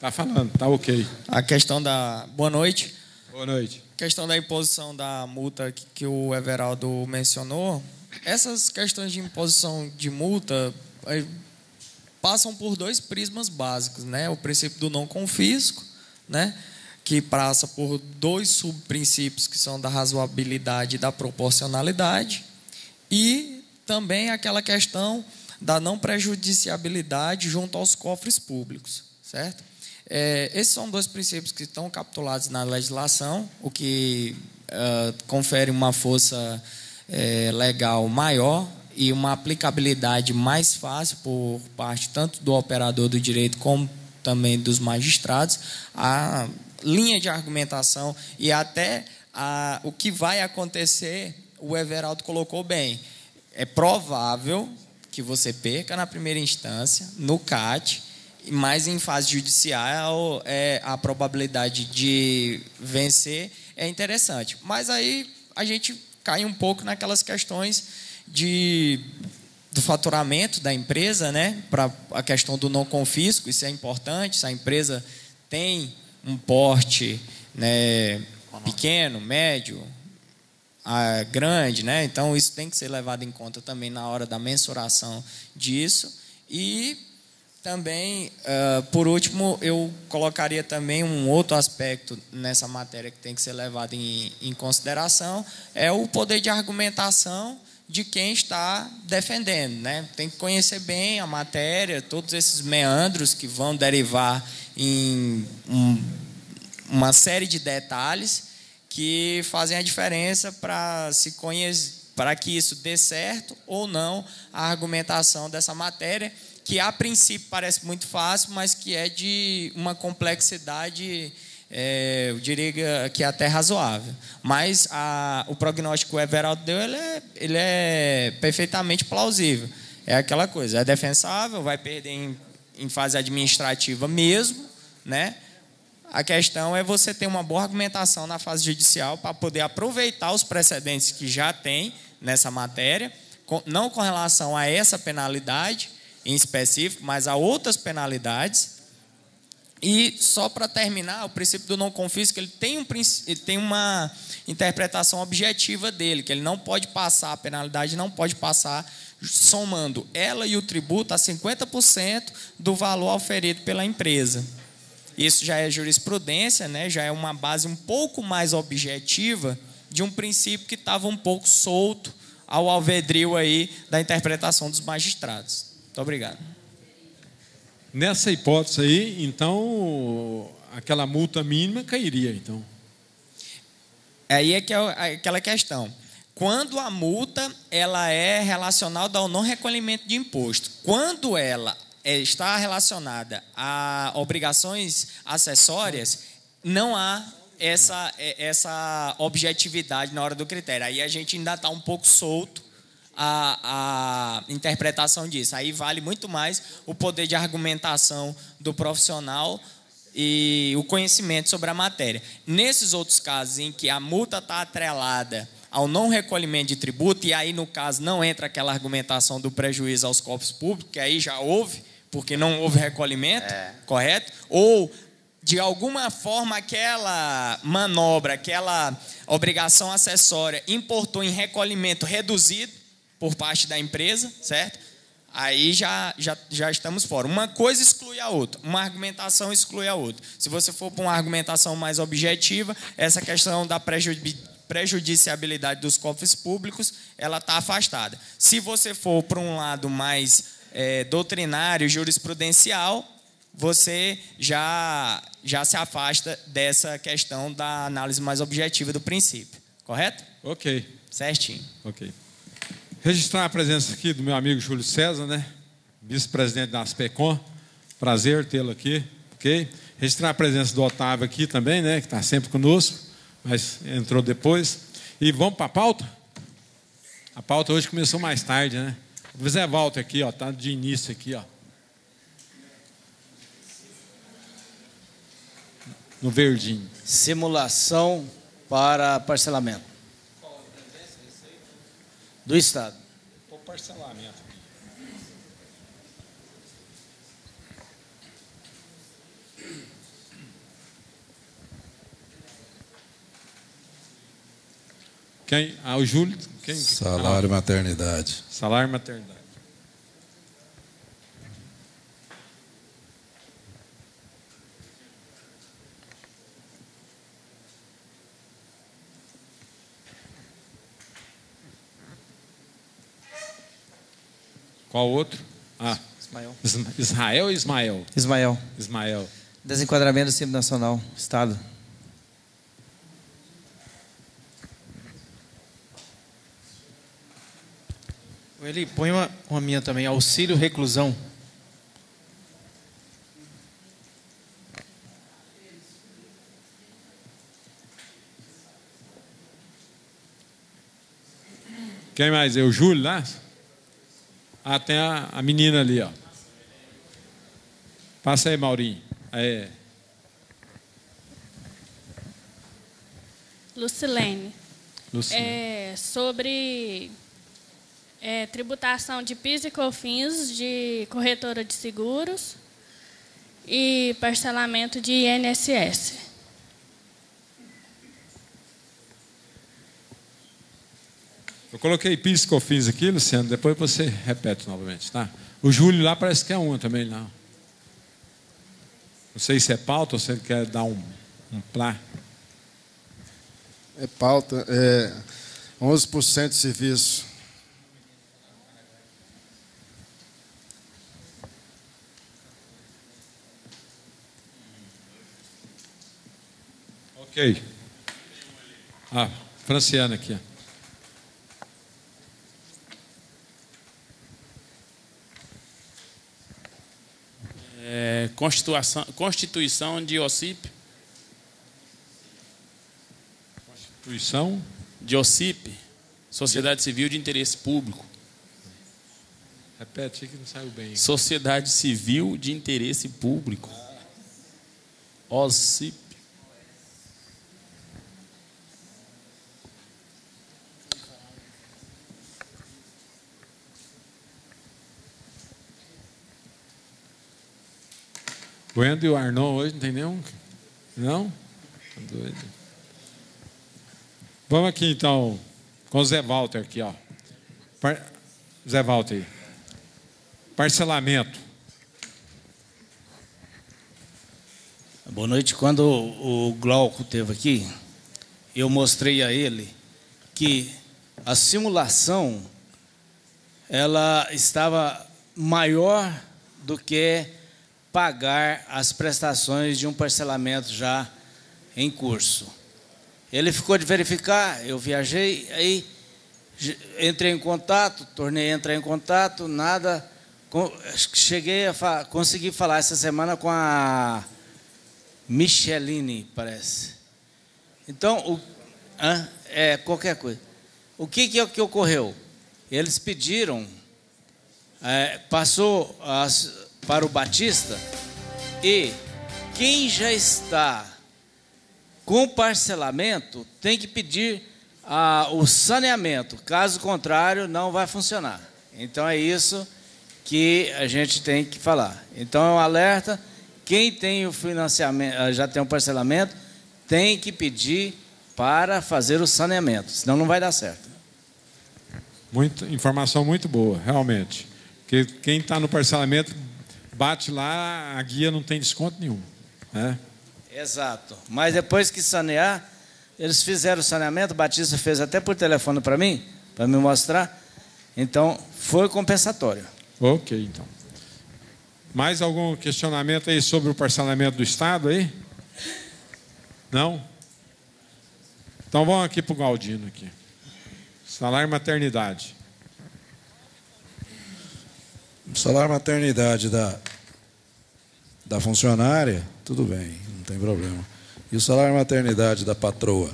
Tá falando, tá ok. A questão da... Boa noite. Boa noite. A questão da imposição da multa que o Everaldo mencionou, essas questões de imposição de multa passam por dois prismas básicos, né? O princípio do não confisco, né? Que passa por dois subprincípios que são da razoabilidade e da proporcionalidade, e também aquela questão da não prejudiciabilidade junto aos cofres públicos, certo? Esses são dois princípios que estão capitulados na legislação, o que confere uma força legal maior e uma aplicabilidade mais fácil por parte tanto do operador do direito como também dos magistrados. A linha de argumentação e até o que vai acontecer, o Everaldo colocou bem. É provável que você perca na primeira instância, no CAT, mas em fase judicial a probabilidade de vencer é interessante. Mas aí a gente cai um pouco naquelas questões do faturamento da empresa, né? Para a questão do não confisco, isso é importante. Se a empresa tem um porte, né, pequeno, médio, grande, né? Então isso tem que ser levado em conta também na hora da mensuração disso. E também, por último, eu colocaria também um outro aspecto nessa matéria que tem que ser levado em consideração, é o poder de argumentação de quem está defendendo, né? Tem que conhecer bem a matéria, todos esses meandros que vão derivar em uma série de detalhes que fazem a diferença para que isso dê certo ou não a argumentação dessa matéria, que a princípio parece muito fácil, mas que é de uma complexidade, eu diria que é até razoável. Mas o prognóstico que o Everaldo deu, ele é perfeitamente plausível. É aquela coisa, é defensável, vai perder em fase administrativa mesmo, né? A questão é você ter uma boa argumentação na fase judicial para poder aproveitar os precedentes que já tem nessa matéria, não com relação a essa penalidade em específico, mas a outras penalidades. E só para terminar, o princípio do não confisco, ele tem uma interpretação objetiva dele, que ele não pode passar, a penalidade não pode passar somando ela e o tributo a 50% do valor auferido pela empresa. Isso já é jurisprudência, né? Já é uma base um pouco mais objetiva de um princípio que estava um pouco solto ao alvedrio aí da interpretação dos magistrados. Muito obrigado. Nessa hipótese aí, então, aquela multa mínima cairia, então. Aí é que é aquela questão. quando a multa ela é relacionada ao não recolhimento de imposto. Quando ela está relacionada a obrigações acessórias, não há essa objetividade na hora do critério. Aí a gente ainda está um pouco solto a interpretação disso. Aí vale muito mais o poder de argumentação do profissional e o conhecimento sobre a matéria. Nesses outros casos em que a multa está atrelada ao não recolhimento de tributo, e aí, no caso, não entra aquela argumentação do prejuízo aos cofres públicos, que aí já houve, porque não houve recolhimento, correto? Ou, de alguma forma, aquela manobra, aquela obrigação acessória importou em recolhimento reduzido por parte da empresa, certo? Aí já estamos fora. Uma coisa exclui a outra, uma argumentação exclui a outra. Se você for para uma argumentação mais objetiva, essa questão da prejudiciabilidade dos cofres públicos, ela está afastada. Se você for para um lado mais doutrinário, jurisprudencial, você já se afasta dessa questão da análise mais objetiva do princípio. Correto? Ok. Certinho. Ok. Registrar a presença aqui do meu amigo Júlio César, né? Vice-presidente da Aspecom. Prazer tê-lo aqui. Ok? Registrar a presença do Otávio aqui também, né? Que está sempre conosco, mas entrou depois. E vamos para a pauta? A pauta hoje começou mais tarde, né? O Zé Walter aqui, ó, tá de início aqui, ó. No verdinho. Simulação para parcelamento do Estado. O parcelamento. Quem? Ah, o Júlio. Quem? Salário maternidade. Salário maternidade. Qual outro? Ah, Ismael. Israel ou Ismael? Ismael. Ismael. Desenquadramento do Simples Nacional, Estado. Ele põe uma minha também, auxílio reclusão. Quem mais? O Júlio lá? Ah, tem a menina ali, ó. Passa aí, Maurinho. Lucilene. Lucilene. Sobre tributação de PIS e COFINS de corretora de seguros e parcelamento de INSS. Eu coloquei PIS e COFINS aqui, Luciano, depois você repete novamente, tá? O Júlio lá parece que é um também, não. Não sei se é pauta ou se ele quer dar um plá. É pauta, 11% de serviço. Ok. Ah, Franciana aqui. Constituição de OCIP. Constituição de OCIP, Sociedade Civil de Interesse Público. Repete que não saiu bem. Sociedade Civil de Interesse Público. OCIP. O Endo e o Arnon hoje não tem nenhum? Não? Tá doido. Vamos aqui então com o Zé Walter aqui, ó. Zé Walter aí. Parcelamento. Boa noite. Quando o Glauco esteve aqui, eu mostrei a ele que a simulação ela estava maior do que pagar as prestações de um parcelamento já em curso. Ele ficou de verificar, eu viajei, aí Entrei em contato, tornei a entrar em contato, nada. Cheguei a conseguir falar essa semana com a Micheline, parece. Então, qualquer coisa. O que ocorreu? Eles pediram, passou para o Batista, e quem já está com parcelamento tem que pedir o saneamento, caso contrário não vai funcionar. Então é isso que a gente tem que falar. Então é um alerta, quem tem o financiamento, já tem o parcelamento, tem que pedir para fazer o saneamento, senão não vai dar certo. Informação muito boa, realmente. Porque quem está no parcelamento, bate lá, a guia não tem desconto nenhum. Né? Exato. Mas depois que sanear, eles fizeram o saneamento, o Batista fez até por telefone para mim, para me mostrar. Então, foi compensatório. Ok, então. Mais algum questionamento aí sobre o parcelamento do Estado aí? Não? Então vamos aqui para o Galdino aqui. Salário maternidade. O salário maternidade da funcionária, tudo bem, não tem problema. E o salário maternidade da patroa?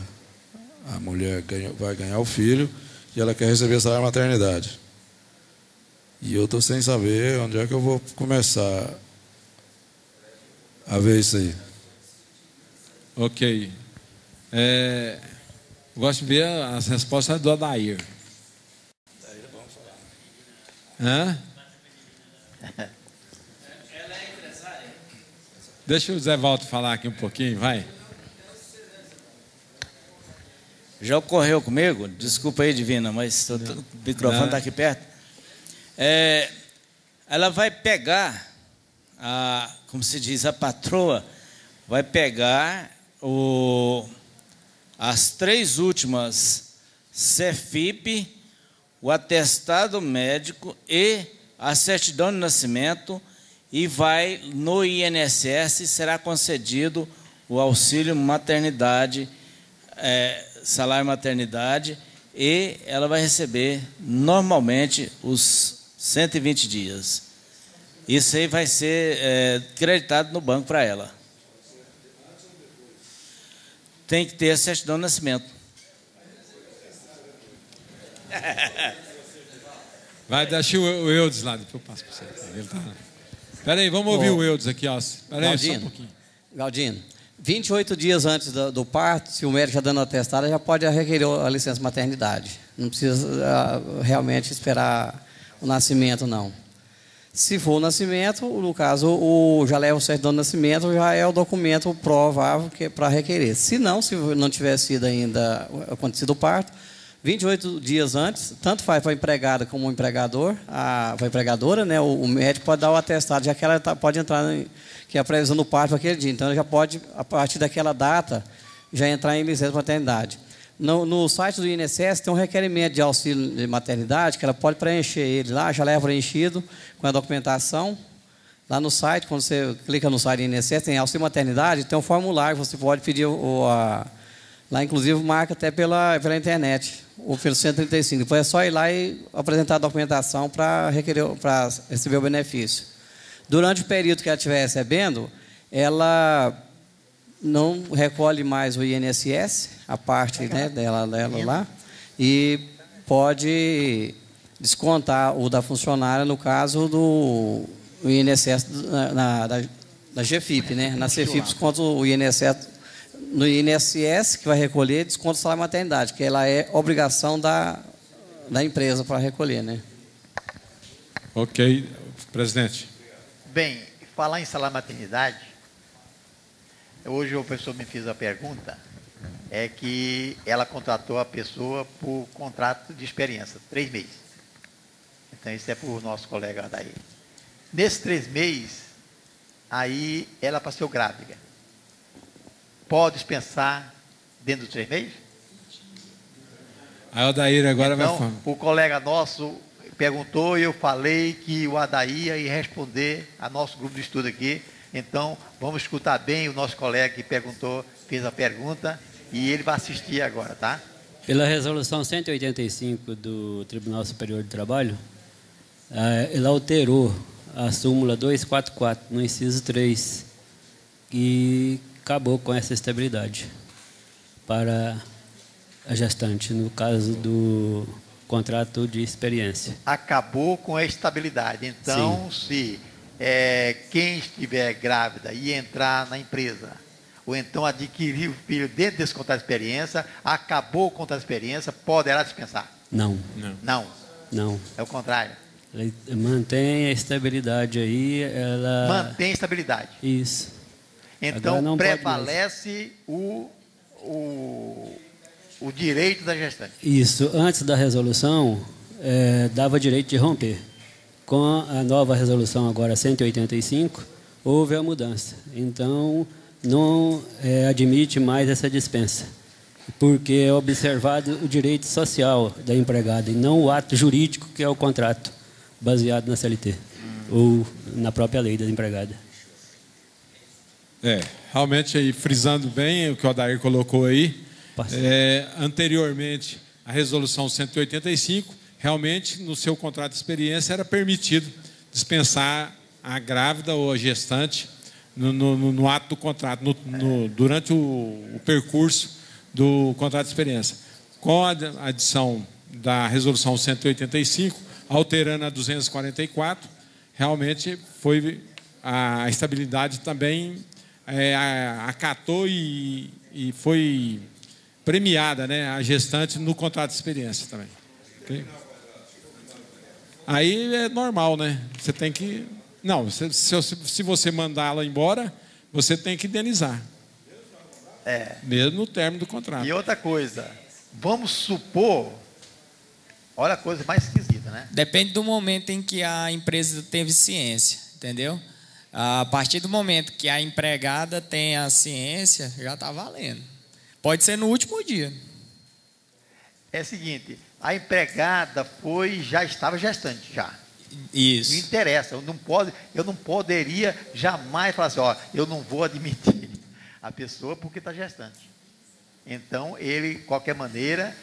A mulher vai ganhar o filho e ela quer receber o salário maternidade. E eu estou sem saber onde é que eu vou começar a ver isso aí. Ok. Gosto de ver as respostas do Adair. Adair é bom falar. Hã? Ela é empresária? Deixa o Zé Walter falar aqui um pouquinho, vai. Já ocorreu comigo, desculpa aí, Divina, mas o microfone está aqui perto. Ela vai pegar, como se diz, a patroa vai pegar as 3 últimas CEFIP, o atestado médico e a certidão de nascimento, e vai no INSS, será concedido o auxílio maternidade, salário maternidade, e ela vai receber normalmente os 120 dias. Isso aí vai ser creditado no banco para ela. Tem que ter a certidão de nascimento. Vai, deixa o Eudes lá, depois eu passo para você. Ele tá... Espera aí, vamos ouvir o Eudes aqui. Espera aí, só um pouquinho. Galdino, 28 dias antes do parto, se o médico já dando atestado, já pode requerer a licença maternidade. Não precisa realmente esperar o nascimento, não. Se for o nascimento, no caso, já leva o certidão de nascimento, já é o documento provável que é para requerer. Se não tiver sido ainda acontecido o parto, 28 dias antes, tanto faz para a empregada como o empregador, para a empregadora, né, o médico pode dar o atestado, já que ela pode entrar, que é a previsão do parto para aquele dia. Então, ela já pode, a partir daquela data, já entrar em licença maternidade. No site do INSS tem um requerimento de auxílio de maternidade, que ela pode preencher ele lá, já leva preenchido com a documentação. Lá no site, quando você clica no site do INSS, tem auxílio maternidade, tem um formulário, você pode pedir, lá inclusive marca até pela internet, ou pelo 135. Depois é só ir lá e apresentar a documentação para receber o benefício. Durante o período que ela estiver recebendo, ela não recolhe mais o INSS, a parte, né, dela lá, e pode descontar o da funcionária, no caso do INSS da GFIP, né? Na CFIP desconta o INSS, no INSS que vai recolher, desconta o salário maternidade, que ela é obrigação da empresa para recolher, né? Ok, presidente. Bem, falar em salário maternidade, hoje o professor me fez a pergunta, é que ela contratou a pessoa por contrato de experiência, 3 meses. Então, isso é para o nosso colega daí. Nesses 3 meses, aí ela passou grávida. Pode dispensar dentro dos 3 meses? Aí o Adair agora então, vai falar. O colega nosso perguntou e eu falei que o Adair ia responder a nosso grupo de estudo aqui. Então, vamos escutar bem o nosso colega que perguntou, fez a pergunta, e ele vai assistir agora, tá? Pela resolução 185 do Tribunal Superior do Trabalho, ele alterou a súmula 244 no inciso 3 e acabou com essa estabilidade para a gestante, no caso do contrato de experiência. Acabou com a estabilidade. Então, se quem estiver grávida e entrar na empresa, ou então adquirir o filho dentro desse contrato de experiência, acabou o contrato de experiência, poderá dispensar? Não. Não. Não. É o contrário. Ela mantém a estabilidade aí. Ela... Mantém a estabilidade. Isso. Então, prevalece o direito da gestante. Isso. Antes da resolução, dava direito de romper. Com a nova resolução, agora 185, houve a mudança. Então, não admite mais essa dispensa, porque é observado o direito social da empregada e não o ato jurídico, que é o contrato, baseado na CLT ou na própria lei da empregada. Realmente, aí, frisando bem o que o Odair colocou aí, anteriormente, a resolução 185, realmente, no seu contrato de experiência, era permitido dispensar a grávida ou a gestante no ato do contrato, durante o percurso do contrato de experiência. Com a adição da resolução 185, alterando a 244, realmente a estabilidade também acatou e foi premiada, né, a gestante no contrato de experiência também. Okay? Aí é normal, né? Você tem que... Não, se você mandá-la embora, você tem que indenizar. Mesmo no término do contrato. E outra coisa, vamos supor... Olha a coisa mais esquisita, né? Depende do momento em que a empresa teve ciência, entendeu? A partir do momento que a empregada tem a ciência, já está valendo. Pode ser no último dia. É o seguinte, a empregada já estava gestante, já. Isso. Não interessa, eu não poderia jamais falar assim, eu não vou admitir a pessoa porque está gestante. Então, ele, de qualquer maneira,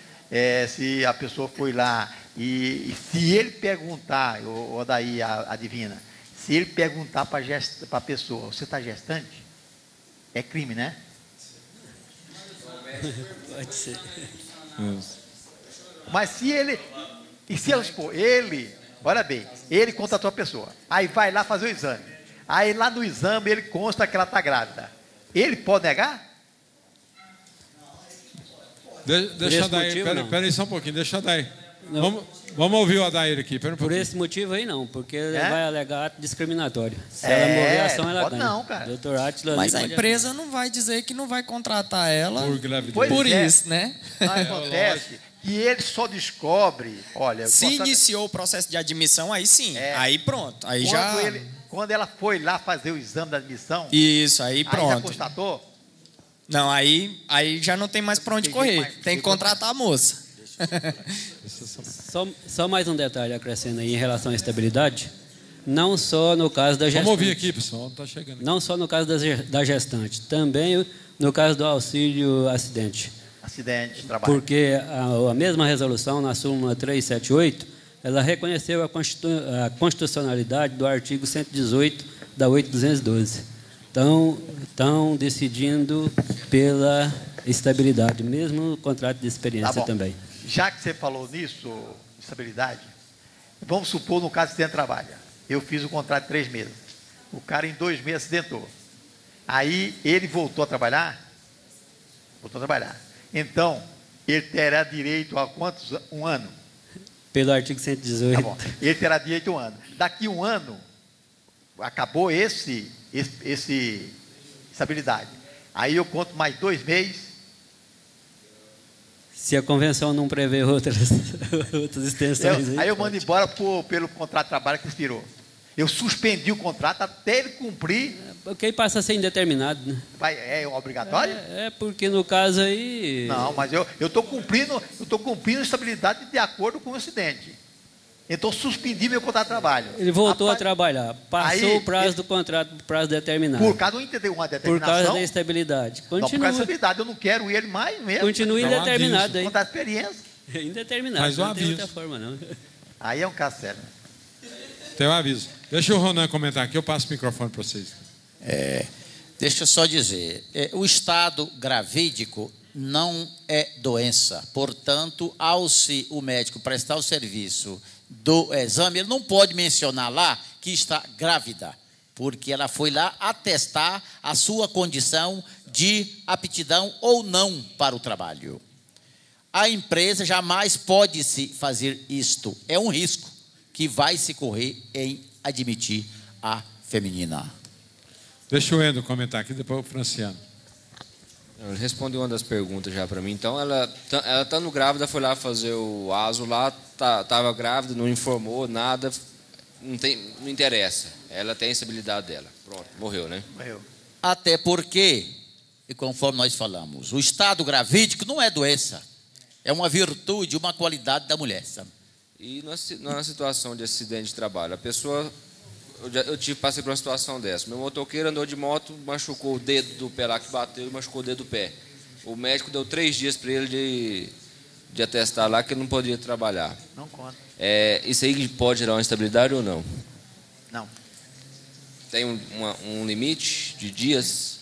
se a pessoa foi lá e se ele perguntar, ou daí adivina, se ele perguntar para a pessoa, você está gestante? É crime, né? Pode ser. Mas se ele olha bem, ele contratou a pessoa, aí vai lá fazer o exame, aí lá no exame ele consta que ela está grávida, ele pode negar? Deixa a Dair, peraí só um pouquinho, deixa a Dair. Vamos ouvir o Adair aqui. Por esse motivo aí não, porque ele vai alegar ato discriminatório. Se ela mover a ação, ela ganha. Não, cara. Mas a empresa não vai dizer que não vai contratar ela por isso, né? Acontece que ele só descobre, olha... Se iniciou o processo de admissão, aí sim. Aí pronto. Aí quando ela foi lá fazer o exame da admissão... Isso, aí pronto. Aí já constatou? Não, aí já não tem mais para onde correr. Tem que contratar a moça. Só mais um detalhe acrescendo aí em relação à estabilidade. Não só no caso da gestante. Vamos ouvir aqui, pessoal. Tá chegando. Não só no caso da gestante, também no caso do auxílio acidente. Acidente, trabalho. Porque a mesma resolução, na súmula 378, ela reconheceu a constitucionalidade do artigo 118 da 8212. Estão decidindo pela estabilidade, mesmo no contrato de experiência também. Já que você falou nisso, estabilidade, vamos supor no caso de acidente de trabalho. Eu fiz o contrato de 3 meses. O cara em 2 meses acidentou. Aí ele voltou a trabalhar? Voltou a trabalhar. Então, ele terá direito a quantos? 1 ano? Pelo artigo 118. Tá bom. Ele terá direito a 1 ano. Daqui a 1 ano, acabou esse estabilidade. Aí eu conto mais 2 meses. Se a convenção não prevê outras extensões. Aí eu mando embora pelo contrato de trabalho que expirou. Eu suspendi o contrato até ele cumprir. Porque passa a ser indeterminado, né? É obrigatório? Porque no caso aí... Não, mas eu estou cumprindo a estabilidade de acordo com o acidente. Então, suspendi meu contrato de trabalho. Ele voltou a trabalhar. Passou o prazo do contrato, prazo determinado. Por causa de uma determinação. Por causa da estabilidade. Não, por causa da estabilidade. Eu não quero ele mais mesmo. Continua indeterminado aí. Contrato de experiência. Indeterminado. Faz o não aviso. tem outra forma, não. Aí é um caso sério. Tem um aviso. Deixa o Ronan comentar aqui, eu passo o microfone para vocês. Deixa eu só dizer, o estado gravídico não é doença. Portanto, se o médico prestar o serviço do exame, ele não pode mencionar lá que está grávida, porque ela foi lá atestar a sua condição de aptidão ou não para o trabalho. A empresa jamais pode se fazer isto. É um risco que vai se correr em admitir a feminina. Deixa o Endo comentar aqui, depois o Franciano. Ele respondeu uma das perguntas já para mim. Então, ela estando grávida, foi lá fazer o ASO lá, estava grávida, não informou nada, não interessa. Ela tem a estabilidade dela. Pronto, morreu, né? Morreu. Até porque, e conforme nós falamos, o estado gravídico não é doença. É uma virtude, uma qualidade da mulher, sabe? E na situação de acidente de trabalho, a pessoa... passei por uma situação dessa. Meu motoqueiro andou de moto, machucou o dedo do pé lá que bateu e machucou o dedo do pé. O médico deu 3 dias para ele de atestar lá que ele não podia trabalhar. Não conta. Isso aí pode gerar uma instabilidade ou não? Não. Tem um limite de dias?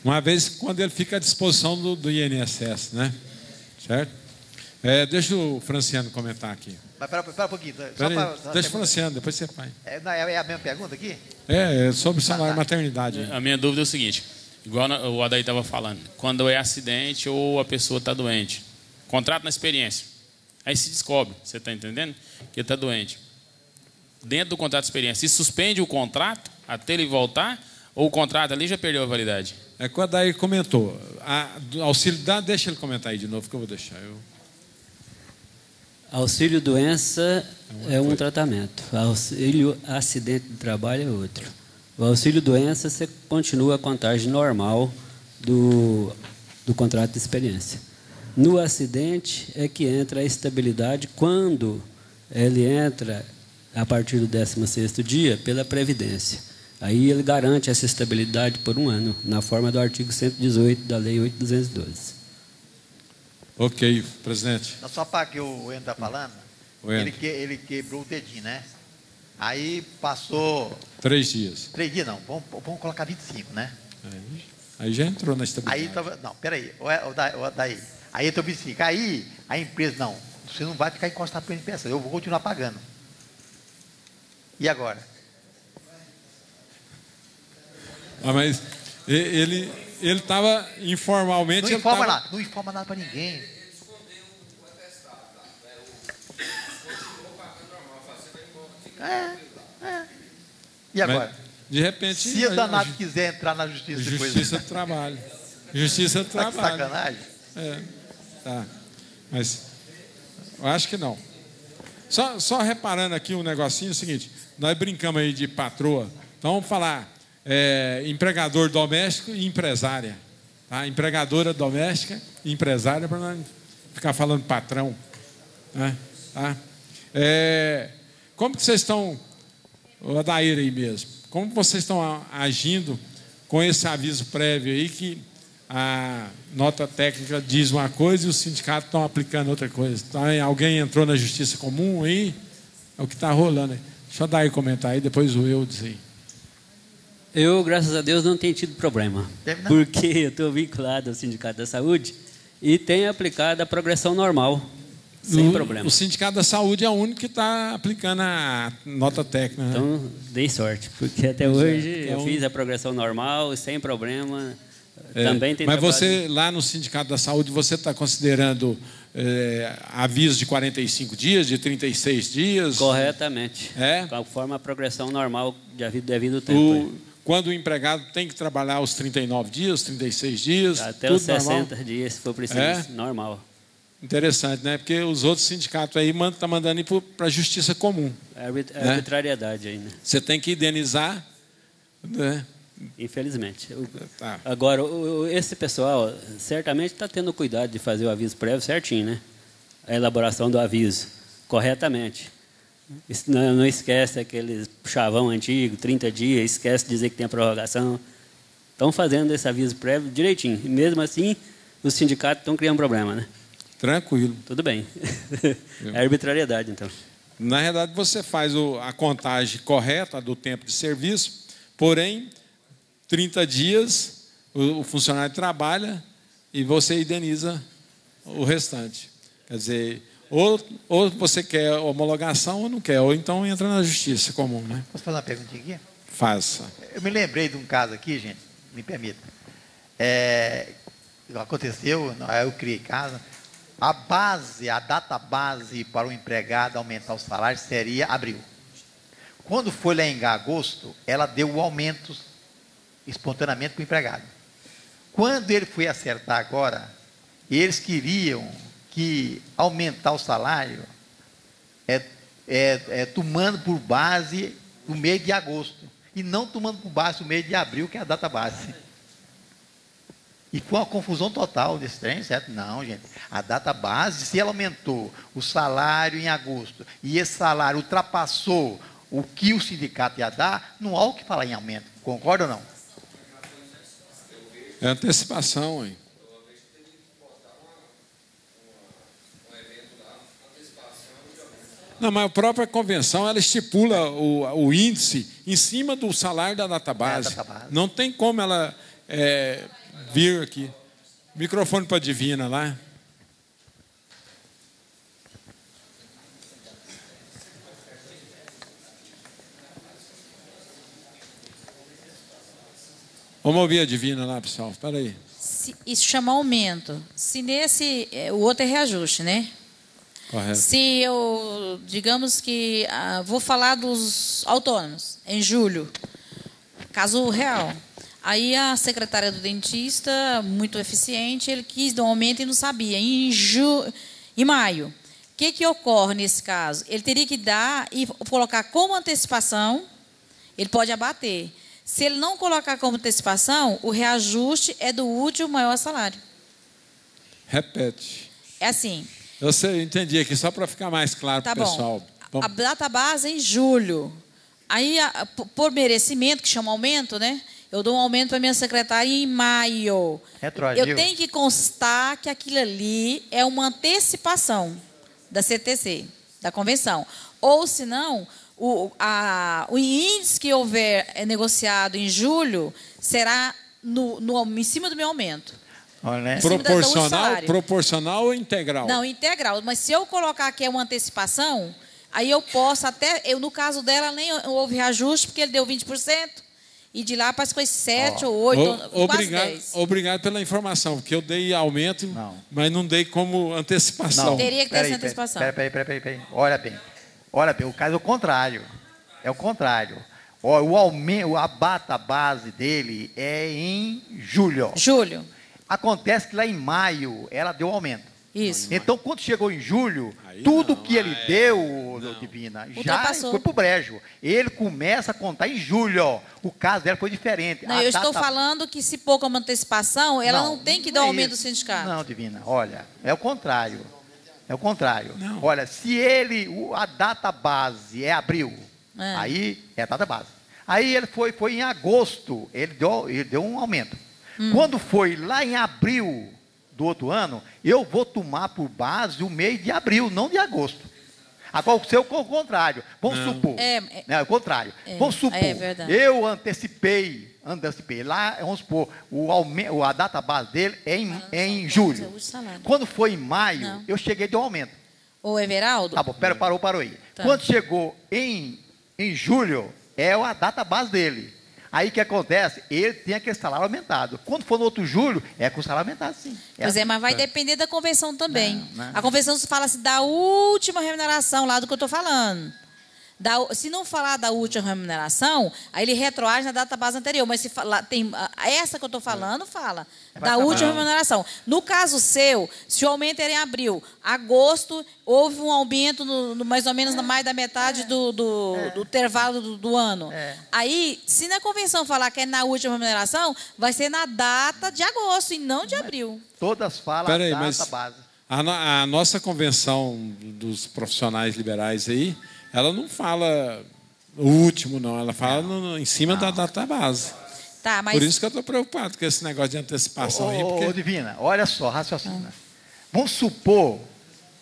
Uma vez quando ele fica à disposição do INSS, né? Certo? Deixa o Franciano comentar aqui. Mas espera um pouquinho. Deixa o Franciano, depois você vai. É a mesma pergunta aqui? É sobre salário maternidade. A minha dúvida é o seguinte, igual o Adair estava falando, quando é acidente ou a pessoa está doente, contrato na experiência, aí se descobre, você está entendendo? Que ele está doente. Dentro do contrato de experiência, se suspende o contrato até ele voltar, ou o contrato ali já perdeu a validade? É que o Adair comentou. Auxiliar, deixa ele comentar aí de novo, que eu vou deixar. Auxílio doença é um tratamento. Auxílio acidente de trabalho é outro. O auxílio doença, você continua a contagem normal do contrato de experiência. No acidente é que entra a estabilidade quando ele entra a partir do 16º dia pela Previdência. Aí ele garante essa estabilidade por 1 ano, na forma do artigo 118 da Lei 8.212. Ok, presidente. Só para que o Endo está falando, ele quebrou o dedinho, né? Aí passou... 3 dias. 3 dias não, vamos colocar 25, né? Aí já entrou na estabilidade. Aí, não, peraí, daí. Aí entrou 25. Aí a empresa, não, você não vai ficar encostado para a NPS, eu vou continuar pagando. E agora? Mas ele estava informalmente... Não informa nada, não informa nada para ninguém. E agora? Mas, de repente... Se o danado quiser entrar na justiça... Justiça do trabalho. Justiça do trabalho. Tá que sacanagem? Tá. Mas eu acho que não. Só reparando aqui um negocinho, é o seguinte, nós brincamos aí de patroa, então vamos falar empregador doméstico e empresária. Tá? Empregadora doméstica e empresária, para não ficar falando patrão. Né? Tá? Como que vocês estão, o Adair aí mesmo, como vocês estão agindo com esse aviso prévio aí que a nota técnica diz uma coisa e os sindicatos estão aplicando outra coisa? Então, alguém entrou na justiça comum aí? É o que está rolando aí. Deixa eu dar aí comentar aí, depois o eu dizer. Eu, graças a Deus, não tenho tido problema, porque eu estou vinculado ao Sindicato da Saúde e tenho aplicado a progressão normal, sem problema. O Sindicato da Saúde é o único que está aplicando a nota técnica. Né? Então, dei sorte, porque até hoje eu fiz a progressão normal, sem problema. Também tem mas você, lá no Sindicato da Saúde, você está considerando aviso de 45 dias, de 36 dias? Corretamente. Conforme a progressão normal devido ao tempo. Quando o empregado tem que trabalhar os 39 dias, 36 dias? Até os 60 dias, se for preciso, normal. Interessante, né? Porque os outros sindicatos aí estão mandando ir para a justiça comum. Arbitrariedade aí, né? Você tem que indenizar, né? Infelizmente. Agora, esse pessoal certamente está tendo cuidado de fazer o aviso prévio certinho, né? A elaboração do aviso, corretamente. Não esquece aquele chavão antigo, 30 dias, esquece de dizer que tem a prorrogação. Estão fazendo esse aviso prévio direitinho. E mesmo assim, os sindicatos estão criando problema, né? Tranquilo. Tudo bem. É arbitrariedade, então. Na realidade, você faz a contagem correta do tempo de serviço, porém, 30 dias o funcionário trabalha e você indeniza o restante. Quer dizer, ou você quer homologação ou não quer, ou então entra na justiça comum, né? Posso fazer uma perguntinha aqui? Faça. Eu me lembrei de um caso aqui, gente, me permita. Aconteceu, eu criei casa, a data base para o empregado aumentar o salário seria abril. Quando foi lá em agosto, ela deu o aumento espontaneamente para o empregado. Quando ele foi acertar agora, eles queriam que aumentar o salário tomando por base o mês de agosto e não tomando por base o mês de abril, que é a data base. E foi uma confusão total desse trem, certo? Não, gente. A data base, se ela aumentou o salário em agosto e esse salário ultrapassou o que o sindicato ia dar, não há o que falar em aumento. Concorda ou não? É antecipação, hein? Não, mas a própria convenção, ela estipula o índice em cima do salário da database. Não tem como ela vir aqui. Microfone para a Divina lá. Vamos ouvir a Divina lá, pessoal. Espera aí. Isso chama aumento. Se nesse... O outro é reajuste, né? Correto. Se eu, digamos que, vou falar dos autônomos, em julho, caso real. Aí a secretária do dentista, muito eficiente, ele quis dar um aumento e não sabia. Em maio, o que ocorre nesse caso? Ele teria que dar e colocar como antecipação, ele pode abater. Se ele não colocar como antecipação, o reajuste é do último maior salário. Repete. É assim... Eu entendi aqui, só para ficar mais claro para o pessoal. A data base é em julho. Aí, por merecimento, que chama aumento, né? Eu dou um aumento para minha secretária em maio. Eu tenho que constar que aquilo ali é uma antecipação da CTC, da convenção. Ou, se não, o índice que houver negociado em julho será em cima do meu aumento. Proporcional ou integral? Não, integral. Mas se eu colocar que é uma antecipação, aí eu posso no caso dela, nem houve reajuste, porque ele deu 20%, e de lá parece que foi 7 ou 8, quase 10. Obrigado pela informação, porque eu dei aumento, mas não dei como antecipação. Não. Teria que ter essa antecipação. Peraí. Olha bem, o caso é o contrário. É o contrário. O aumento, a data base dele é em julho. Acontece que lá em maio ela deu aumento. Isso. Então, quando chegou em julho, tudo que ele deu, Divina, já foi para o brejo. Ele começa a contar em julho. O caso dela foi diferente. Não, eu estou falando que se pôr como antecipação, ela não tem que dar aumento do sindicato. Não, Divina, olha, é o contrário. Não. Olha, se a data base é abril, aí é a data base. Aí ele foi em agosto, ele deu um aumento. Quando foi lá em abril do outro ano, eu vou tomar por base o mês de abril, não de agosto. Agora, o seu é o contrário. Vamos supor. É o contrário. Vamos supor. Eu antecipei lá, vamos supor, a data base dele é em julho. Quando foi em maio, eu cheguei de um aumento. Ô, Everaldo? Tá bom, parou aí. Tá. Quando chegou em julho, é a data base dele. Aí o que acontece? Ele tem aquele salário aumentado. Quando for no outro julho, é com o salário aumentado, sim. Pois mas vai depender da convenção também. A convenção fala-se da última remuneração lá do que eu estou falando. Se não falar da última remuneração, aí ele retroage na data base anterior. Mas se falar, essa que eu estou falando, fala da última remuneração. No caso seu, se o aumento era em abril, agosto, houve um aumento mais ou menos na mais da metade do intervalo do ano. Aí, se na convenção falar que é na última remuneração, vai ser na data de agosto e não de abril. Todas falam a data base. A nossa convenção dos profissionais liberais aí, ela não fala o último, não. Ela fala em cima da data base. Tá, mas... Por isso que eu estou preocupado com esse negócio de antecipação aí. Porque... Divina, olha só, raciocina. Vamos supor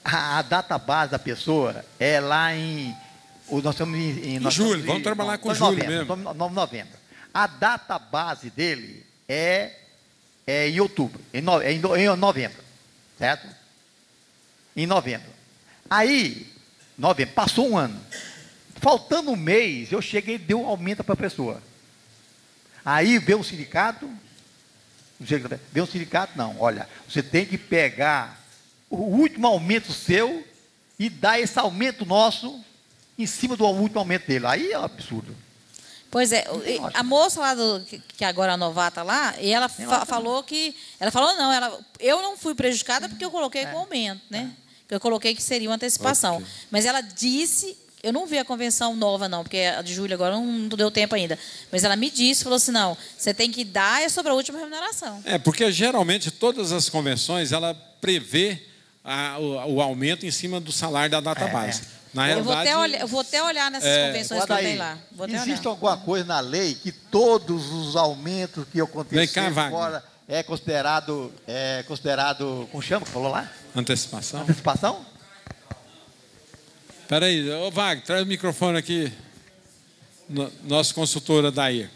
a data base da pessoa é lá em... Nós estamos em julho, vamos trabalhar com julho mesmo. Novembro. A data base dele é em outubro, em novembro, certo? Em novembro. Aí, novembro, passou um ano. Faltando um mês, eu cheguei e dei um aumento para a pessoa. Aí veio um sindicato, não, olha, você tem que pegar o último aumento seu e dar esse aumento nosso em cima do último aumento dele. Aí é um absurdo. Pois é, a moça lá, que agora é a novata lá, e ela falou que... Ela falou, eu não fui prejudicada porque eu coloquei com aumento, né? Eu coloquei que seria uma antecipação. Okay. Mas ela disse... Eu não vi a convenção nova, não, porque a de julho agora não deu tempo ainda. Mas ela me disse, falou assim, não, você tem que dar sobre a última remuneração. Porque geralmente todas as convenções, ela prevê o aumento em cima do salário da data base. Na realidade, eu vou até olhar nessas convenções que eu tenho lá. Existe alguma coisa na lei que todos os aumentos que aconteceram fora é considerado, como chama que falou lá? Antecipação. Antecipação? Espera aí, Wagner, traz o microfone aqui. Nosso consultor Adair.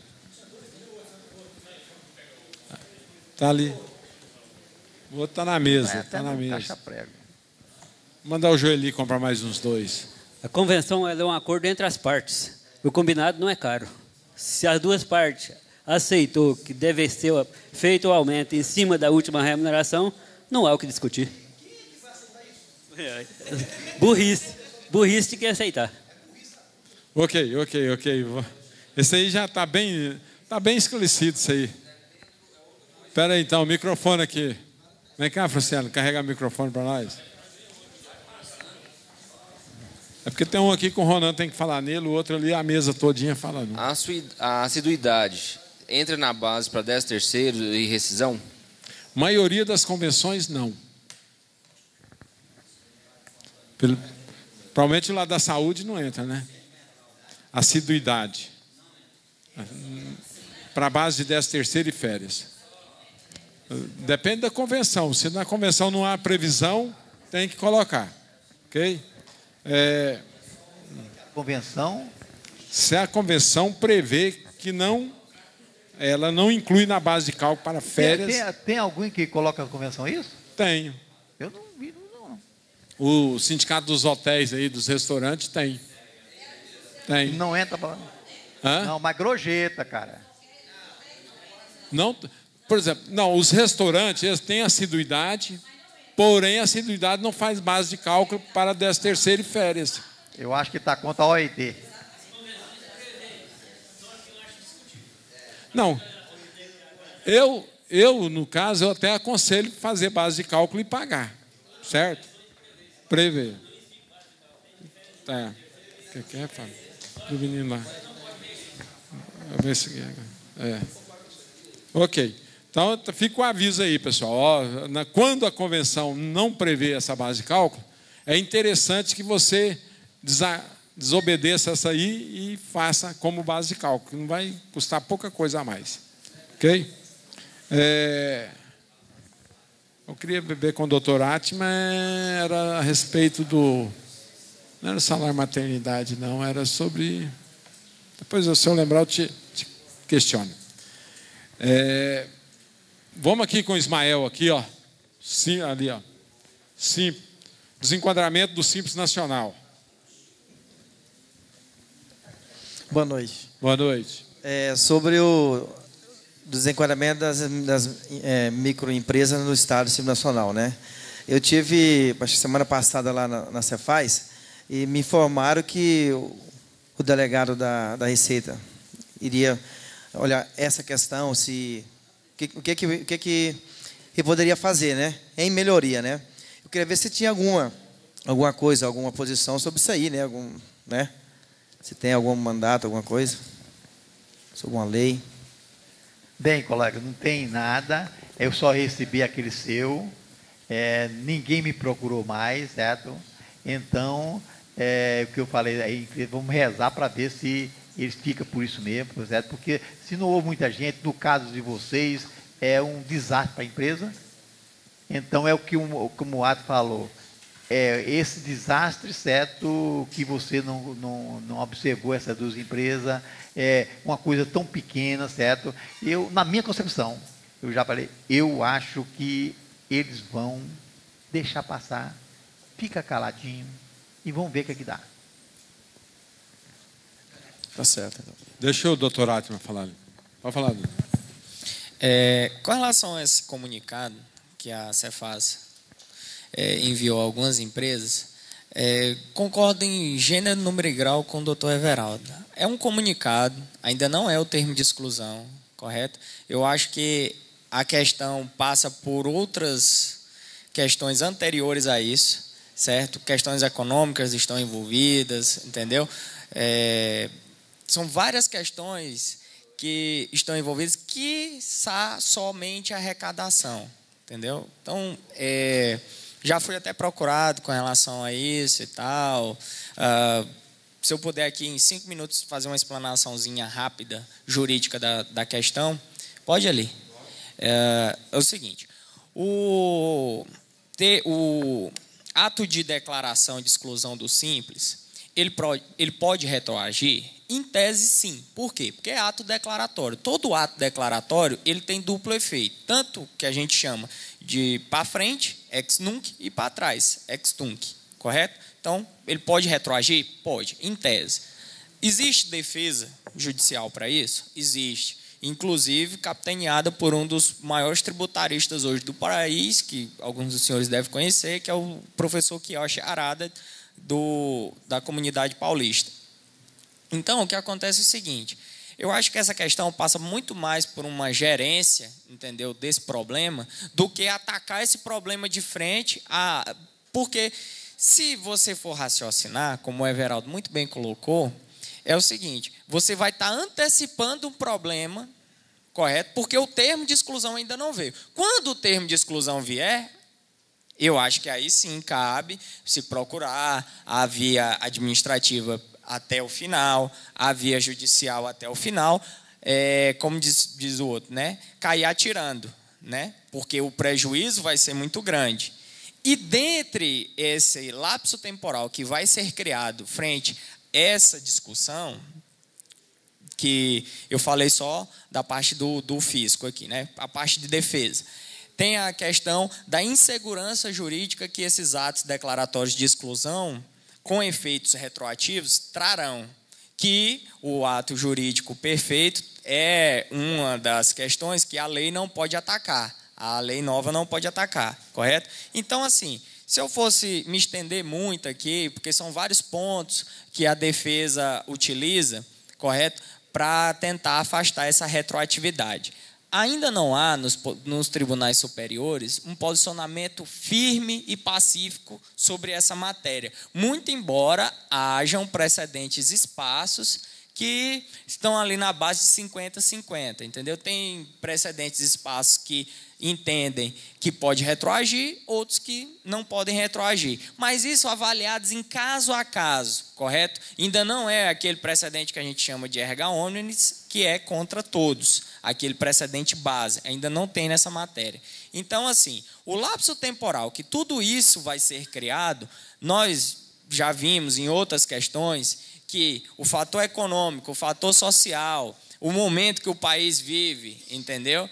Está ali. O outro está na mesa. Está na mesa. Caixa-prego. Mandar o Joeli comprar mais uns 2. A convenção é um acordo entre as partes. O combinado não é caro. Se as duas partes aceitou que deve ser feito o aumento em cima da última remuneração, não há o que discutir. Burrice tem que aceitar. Ok. Esse aí já está bem esclarecido, isso aí. Espera aí, então, o microfone aqui. Vem cá, Franciano, carrega o microfone para nós. É porque tem um aqui que o Ronan tem que falar nele, o outro ali, a mesa todinha falando. A assiduidade entra na base para 13º e rescisão? Maioria das convenções, não. Provavelmente lá da saúde não entra, né? Assiduidade. Para a base de 13º e férias. Depende da convenção. Se na convenção não há previsão, tem que colocar. Ok? Convenção? Se a convenção prevê que ela não inclui na base de cálculo para férias. Tem alguém que coloca na convenção isso? Tenho. Eu não vi, não. O sindicato dos hotéis aí, dos restaurantes, tem. Não entra para lá. Não, mas gorjeta, cara. Não, por exemplo, os restaurantes, eles têm assiduidade, porém a assiduidade não faz base de cálculo para 13º e férias. Eu acho que está contra a OIT. Não. Eu, no caso, eu até aconselho fazer base de cálculo e pagar. Certo? Prever. Tá. O que é, Fábio? Do menino lá. Vou ver se Ok. Então, fica o aviso aí, pessoal. Quando a convenção não prevê essa base de cálculo, é interessante que você desobedeça essa aí e faça como base de cálculo, que não vai custar pouca coisa a mais. Ok? Eu queria beber com o doutor Atman, era a respeito do... Não era salário maternidade, não, era sobre... Depois, se eu lembrar, eu te questiono. Vamos aqui com o Ismael, aqui, ó. Sim, ali, ó. Sim. Desenquadramento do Simples Nacional. Boa noite. Boa noite. Sobre o desenquadramento das microempresas no Estado do Simples Nacional, né? Eu tive, acho que semana passada lá na Cefaz, e me informaram que o delegado da Receita iria olhar essa questão, o que ele poderia fazer, né? Em melhoria, né? Eu queria ver se tinha alguma coisa, alguma posição sobre isso aí, né? Se tem algum mandato, alguma coisa, sobre alguma lei. Bem, colega, não tem nada. Eu só recebi aquele seu. Ninguém me procurou mais, certo? Então, o que eu falei aí, vamos rezar para ver se eles ficam por isso mesmo, certo? Porque se não houve muita gente, no caso de vocês, é um desastre para a empresa. Então, é o que como o Ato falou. Esse desastre, certo, que você não observou essas duas empresas, uma coisa tão pequena, certo? Na minha concepção, eu já falei, eu acho que eles vão deixar passar, fica caladinho e vão ver o que é que dá. Tá certo. Então. Deixa o doutor Atman falar. Pode falar. Com relação a esse comunicado que a Cefaz enviou a algumas empresas, concordo em gênero, número e grau com o doutor Everaldo. É um comunicado, ainda não é o termo de exclusão, correto? Eu acho que a questão passa por outras questões anteriores a isso, certo? Questões econômicas estão envolvidas, entendeu? São várias questões que estão envolvidas, quiçá somente a arrecadação, entendeu? Então, já fui até procurado com relação a isso e tal. Se eu puder aqui em 5 minutos fazer uma explanaçãozinha rápida, jurídica da questão, pode ali. É o seguinte, o ato de declaração de exclusão do Simples, ele pode retroagir? Em tese, sim. Por quê? Porque é ato declaratório. Todo ato declaratório ele tem duplo efeito. Tanto que a gente chama de para frente, ex nunc, e para trás, ex tunc. Correto? Então, ele pode retroagir? Pode, em tese. Existe defesa judicial para isso? Existe. Inclusive, capitaneada por um dos maiores tributaristas hoje do país, que alguns dos senhores devem conhecer, que é o professor Kiyoshi Arada, da comunidade paulista. Então, o que acontece é o seguinte, eu acho que essa questão passa muito mais por uma gerência, entendeu, desse problema, do que atacar esse problema de frente, porque se você for raciocinar, como o Everaldo muito bem colocou, é o seguinte, você vai estar antecipando um problema, correto? Porque o termo de exclusão ainda não veio. Quando o termo de exclusão vier, eu acho que aí sim cabe se procurar a via administrativa até o final, a via judicial até o final, como diz o outro, né? Cair atirando, né? Porque o prejuízo vai ser muito grande. E dentre esse lapso temporal que vai ser criado frente a essa discussão, que eu falei só da parte do fisco aqui, né? A parte de defesa. Tem a questão da insegurança jurídica que esses atos declaratórios de exclusão, com efeitos retroativos, trarão. Que o ato jurídico perfeito é uma das questões que a lei não pode atacar. A lei nova não pode atacar, correto? Então, assim, se eu fosse me estender muito aqui, porque são vários pontos que a defesa utiliza, correto? Para tentar afastar essa retroatividade. Ainda não há, nos tribunais superiores, um posicionamento firme e pacífico sobre essa matéria. Muito embora hajam precedentes espaços que estão ali na base de 50-50, entendeu? Tem precedentes espaços que entendem que pode retroagir, outros que não podem retroagir. Mas isso avaliados em caso a caso, correto? Ainda não é aquele precedente que a gente chama de erga omnes, que é contra todos, aquele precedente base, ainda não tem nessa matéria. Então, assim, o lapso temporal que tudo isso vai ser criado, nós já vimos em outras questões que o fator econômico, o fator social, o momento que o país vive, entendeu?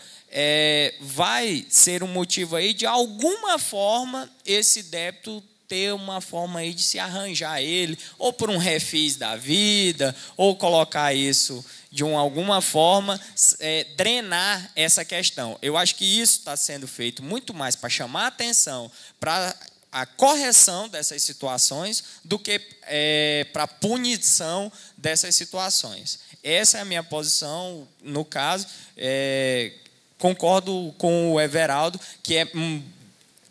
Vai ser um motivo aí de alguma forma esse débito ter uma forma aí de se arranjar ele, ou por um refis da vida, ou colocar isso de alguma forma, drenar essa questão. Eu acho que isso está sendo feito muito mais para chamar a atenção para a correção dessas situações do que para punição dessas situações. Essa é a minha posição, no caso. Concordo com o Everaldo, que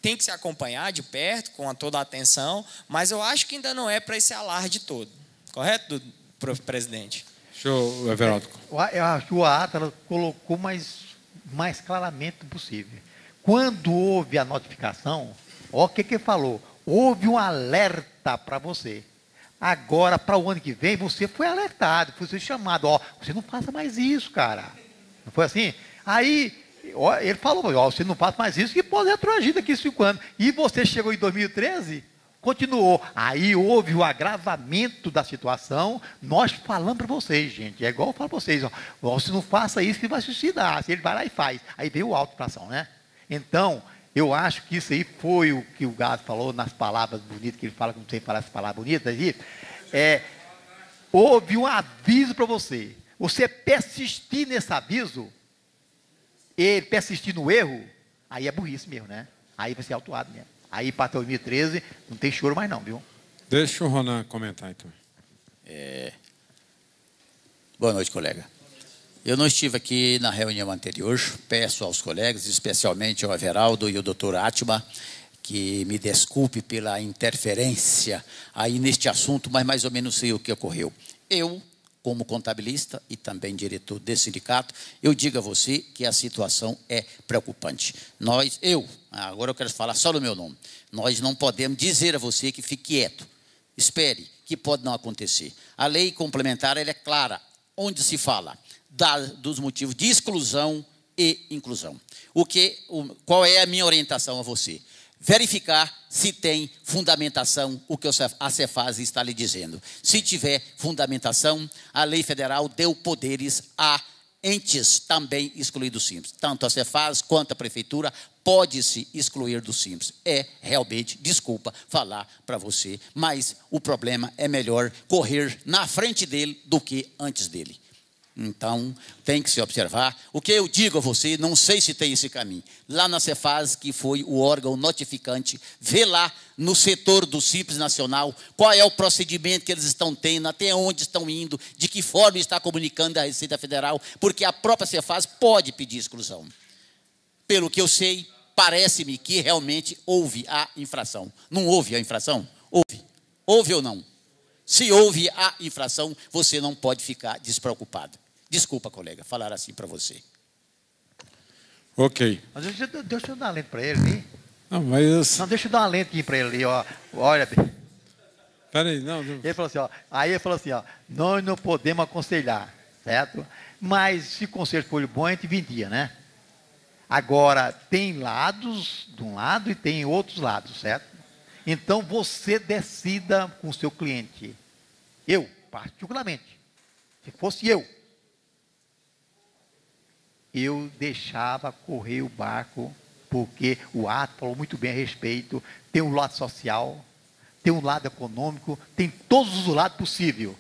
tem que se acompanhar de perto, com toda a atenção, mas eu acho que ainda não é para esse alarde todo. Correto, presidente? Show, Everaldo. Eu acho que o Átila colocou mais claramente possível. Quando houve a notificação, olha o que ele falou. Houve um alerta para você. Agora, para o ano que vem, você foi alertado, foi chamado. Ó, você não faça mais isso, cara. Não foi assim? Aí, ó, ele falou, ó, você não faça mais isso, que pode retroagir daqui a 5 anos. E você chegou em 2013, continuou. Aí houve o agravamento da situação. Nós falamos para vocês, gente. É igual eu falo para vocês. Ó, você não faça isso que vai suicidar. Se ele vai lá e faz. Aí veio o auto-infração, né? Então, eu acho que isso aí foi o que o Gado falou nas palavras bonitas, que ele fala, que não sei falar essas palavras bonitas aí. Houve um aviso para você. Você persistir nesse aviso, ele persistir no erro, aí é burrice mesmo, né? Aí vai ser autuado mesmo. Aí para 2013 não tem choro mais não, viu? Deixa o Ronan comentar então. Boa noite, colega. Eu não estive aqui na reunião anterior. Peço aos colegas, especialmente ao Everaldo e ao Dr. Atma, que me desculpe pela interferência aí neste assunto, mas mais ou menos sei o que ocorreu. Eu, como contabilista e também diretor desse sindicato, eu digo a você que a situação é preocupante. Agora eu quero falar só no meu nome. Nós não podemos dizer a você que fique quieto. Espere, que pode não acontecer. A lei complementar, ela é clara, onde se fala dos motivos de exclusão e inclusão. Qual é a minha orientação a você? Verificar se tem fundamentação o que a Cefaz está lhe dizendo. Se tiver fundamentação, a lei federal deu poderes a entes também excluídos do Simples. Tanto a Cefaz quanto a Prefeitura pode-se excluir do Simples. É realmente, desculpa falar para você, mas o problema é melhor correr na frente dele do que antes dele. Então, tem que se observar. O que eu digo a você, não sei se tem esse caminho. Lá na Cefaz, que foi o órgão notificante, vê lá no setor do Simples Nacional qual é o procedimento que eles estão tendo, até onde estão indo, de que forma está comunicando a Receita Federal, porque a própria Cefaz pode pedir exclusão. Pelo que eu sei, parece-me que realmente houve a infração. Não houve a infração? Houve. Houve ou não? Se houve a infração, você não pode ficar despreocupado. Desculpa, colega, falar assim para você. Ok. Mas deixa eu dar uma lente para ele ali. Não, mas... Não, deixa eu dar uma lente aqui para ele ali, ó. Olha, peraí, não. Ele falou assim, ó. Aí ele falou assim, ó. Nós não podemos aconselhar, certo? Mas se o conselho for bom, a gente vendia, né? Agora, tem lados de um lado e tem outros lados, certo? Então, você decida com o seu cliente. Eu, particularmente, se fosse eu deixava correr o barco, porque o ato falou muito bem a respeito, tem um lado social, tem um lado econômico, tem todos os lados possíveis.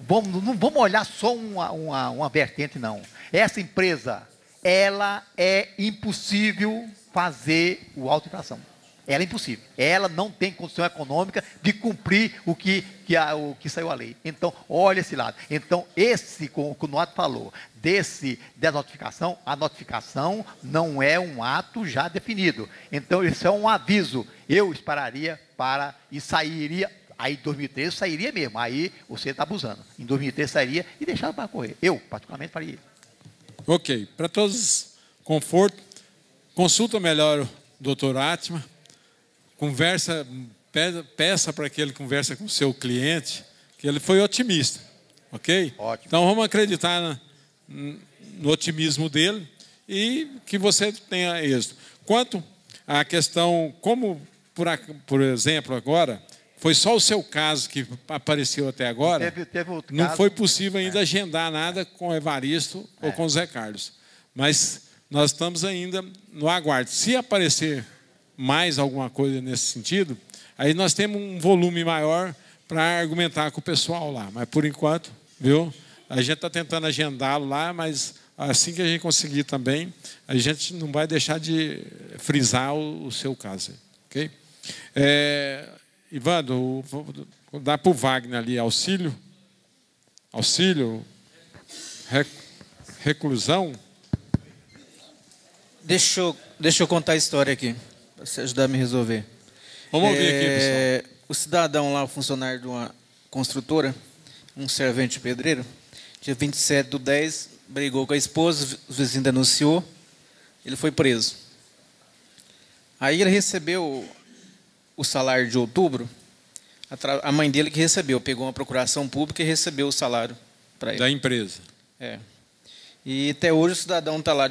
Não vamos olhar só uma vertente, não. Essa empresa, ela é impossível fazer o auto-infração. Ela é impossível. Ela não tem condição econômica de cumprir o que saiu a lei. Então, olha esse lado. Então, como o Noato falou, da notificação, a notificação não é um ato já definido. Então, isso é um aviso. Eu esperaria e sairia, aí em 2013 sairia mesmo. Aí você está abusando. Em 2013 sairia e deixava para correr. Eu, particularmente, faria isso. Ok. Para todos, conforto, consulta melhor o doutor Atma. Peça para que ele converse com o seu cliente, que ele foi otimista, ok? Ótimo. Então vamos acreditar no otimismo dele e que você tenha êxito. Quanto à questão, como, por exemplo, agora, foi só o seu caso que apareceu até agora, teve outro não caso, foi possível ainda agendar nada com o Evaristo ou com o Zé Carlos. Mas nós estamos ainda no aguardo. Se aparecer mais alguma coisa nesse sentido, aí nós temos um volume maior para argumentar com o pessoal lá. Mas, por enquanto, viu? A gente está tentando agendá-lo lá, mas assim que a gente conseguir também, a gente não vai deixar de frisar o seu caso. Ok? Ivandro, vou dar para o Wagner ali auxílio, reclusão. Deixa eu contar a história aqui, para você ajudar a me resolver. Vamos ouvir aqui, pessoal. O cidadão lá, o funcionário de uma construtora, um servente pedreiro, dia 27/10, brigou com a esposa, o vizinho denunciou, ele foi preso. Aí ele recebeu o salário de outubro, a mãe dele que recebeu, pegou uma procuração pública e recebeu o salário para ele. Da empresa. E até hoje o cidadão está lá,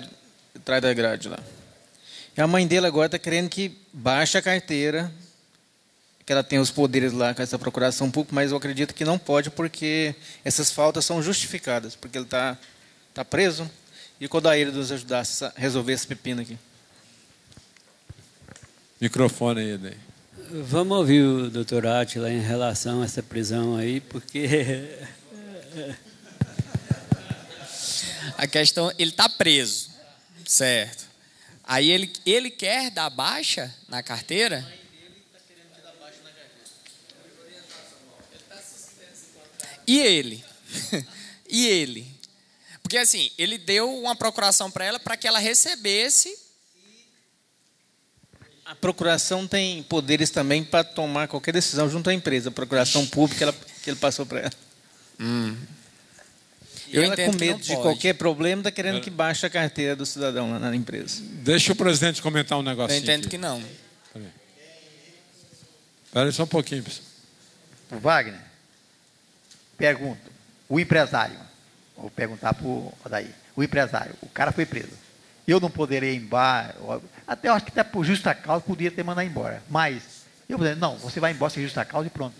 atrás da grade lá. E a mãe dele agora está querendo que baixe a carteira, que ela tem os poderes lá com essa procuração pública, mas eu acredito que não pode, porque essas faltas são justificadas, porque ele está preso, e quando a ele nos ajudasse a resolver esse pepino aqui. Microfone aí, daí. Vamos ouvir o doutor Átila em relação a essa prisão aí, porque... A questão, ele está preso, certo? Aí ele quer dar baixa na carteira? E ele? E ele? Porque assim, ele deu uma procuração para ela para que ela recebesse. A procuração tem poderes também para tomar qualquer decisão junto à empresa. A procuração pública que ele passou para ela. E ela, com medo de qualquer problema, está querendo que baixe a carteira do cidadão lá na empresa. Deixa o presidente comentar um negócio. Eu entendo que não. Espera aí só um pouquinho, pessoal. O Wagner, pergunta. O empresário, vou perguntar para o Odair. O empresário, o cara foi preso. Eu não poderia ir embora, até eu acho que até por justa causa podia ter mandado embora. Mas, eu falei, não, você vai embora sem justa causa e pronto.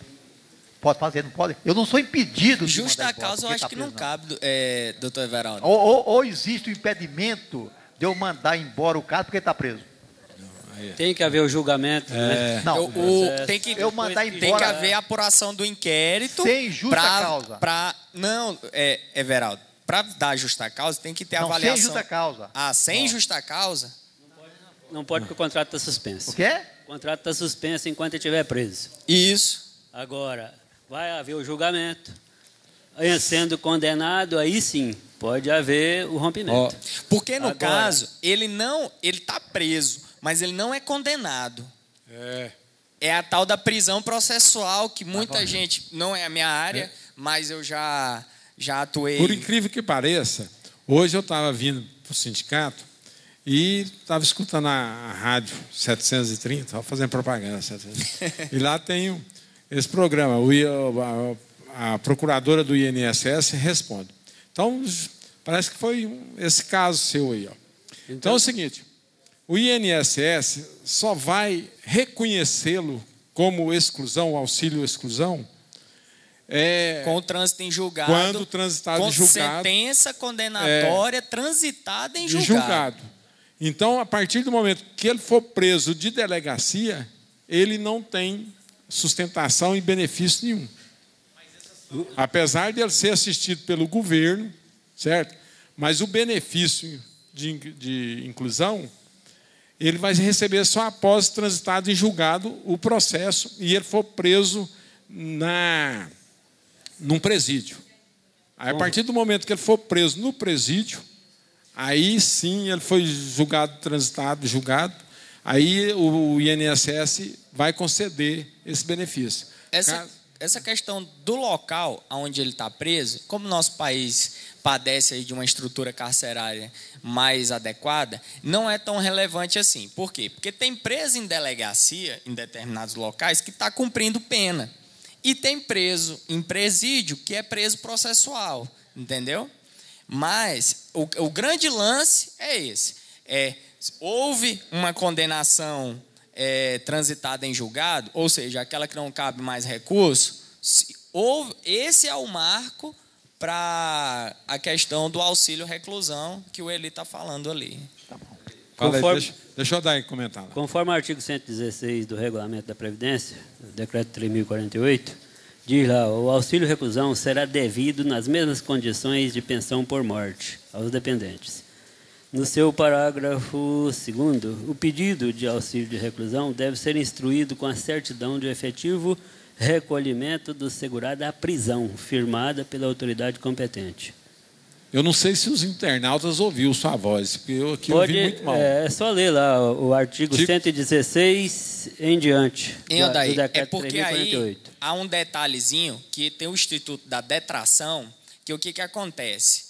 Pode fazer, não pode? Eu não sou impedido de justa causa, eu acho que não cabe, doutor Everaldo. Ou existe o impedimento de eu mandar embora o cara porque ele está preso? Tem que haver o julgamento. Né? Não, tem que mandar embora. Tem que haver a apuração do inquérito. Sem justa causa. Não, Everaldo. Para dar justa causa, tem que ter avaliação. Sem justa causa. Sem justa causa? Não pode, porque o contrato está suspenso. O quê? O contrato está suspenso enquanto ele estiver preso. Isso. Agora, vai haver o julgamento. Sendo condenado, aí sim, pode haver o rompimento. Porque no caso, ele está preso, mas ele não é condenado. É a tal da prisão processual, que muita gente, não é a minha área, mas eu já atuei. Por incrível que pareça, hoje eu estava vindo para o sindicato e estava escutando a rádio 730, estava fazendo propaganda. E lá tem esse programa, a procuradora do INSS responde. Então, parece que foi esse caso seu aí. Então é o seguinte, o INSS só vai reconhecê-lo como exclusão, auxílio exclusão, com o trânsito em julgado. Quando transitado em julgado. Com sentença condenatória transitada em julgado. Então, a partir do momento que ele for preso de delegacia, ele não tem sustentação e benefício nenhum. Apesar de ele ser assistido pelo governo, certo? Mas o benefício de inclusão, ele vai receber só após transitado em julgado o processo e ele for preso num presídio. Aí, a partir do momento que ele for preso no presídio, aí sim ele foi julgado, transitado, julgado, aí o INSS vai conceder esse benefício. Essa questão do local onde ele está preso, como o nosso país padece aí de uma estrutura carcerária mais adequada, não é tão relevante assim. Por quê? Porque tem preso em delegacia, em determinados locais, que está cumprindo pena. E tem preso em presídio, que é preso processual, entendeu? Mas o grande lance é esse. Houve uma condenação transitada em julgado, ou seja, aquela que não cabe mais recurso, esse é o marco para a questão do auxílio reclusão que o Eli está falando ali. Tá bom. Deixa eu dar aí comentar. Conforme o artigo 116 do Regulamento da Previdência, decreto 3.048, diz lá, o auxílio reclusão será devido nas mesmas condições de pensão por morte aos dependentes. No seu parágrafo 2º, o pedido de auxílio de reclusão deve ser instruído com a certidão de efetivo recolhimento do segurado à prisão, firmada pela autoridade competente. Eu não sei se os internautas ouviram sua voz, porque eu aqui ouvi muito mal. É só ler lá o artigo 116 em diante. Daí, é porque aí há um detalhezinho que tem o Instituto da Detração, que o que acontece?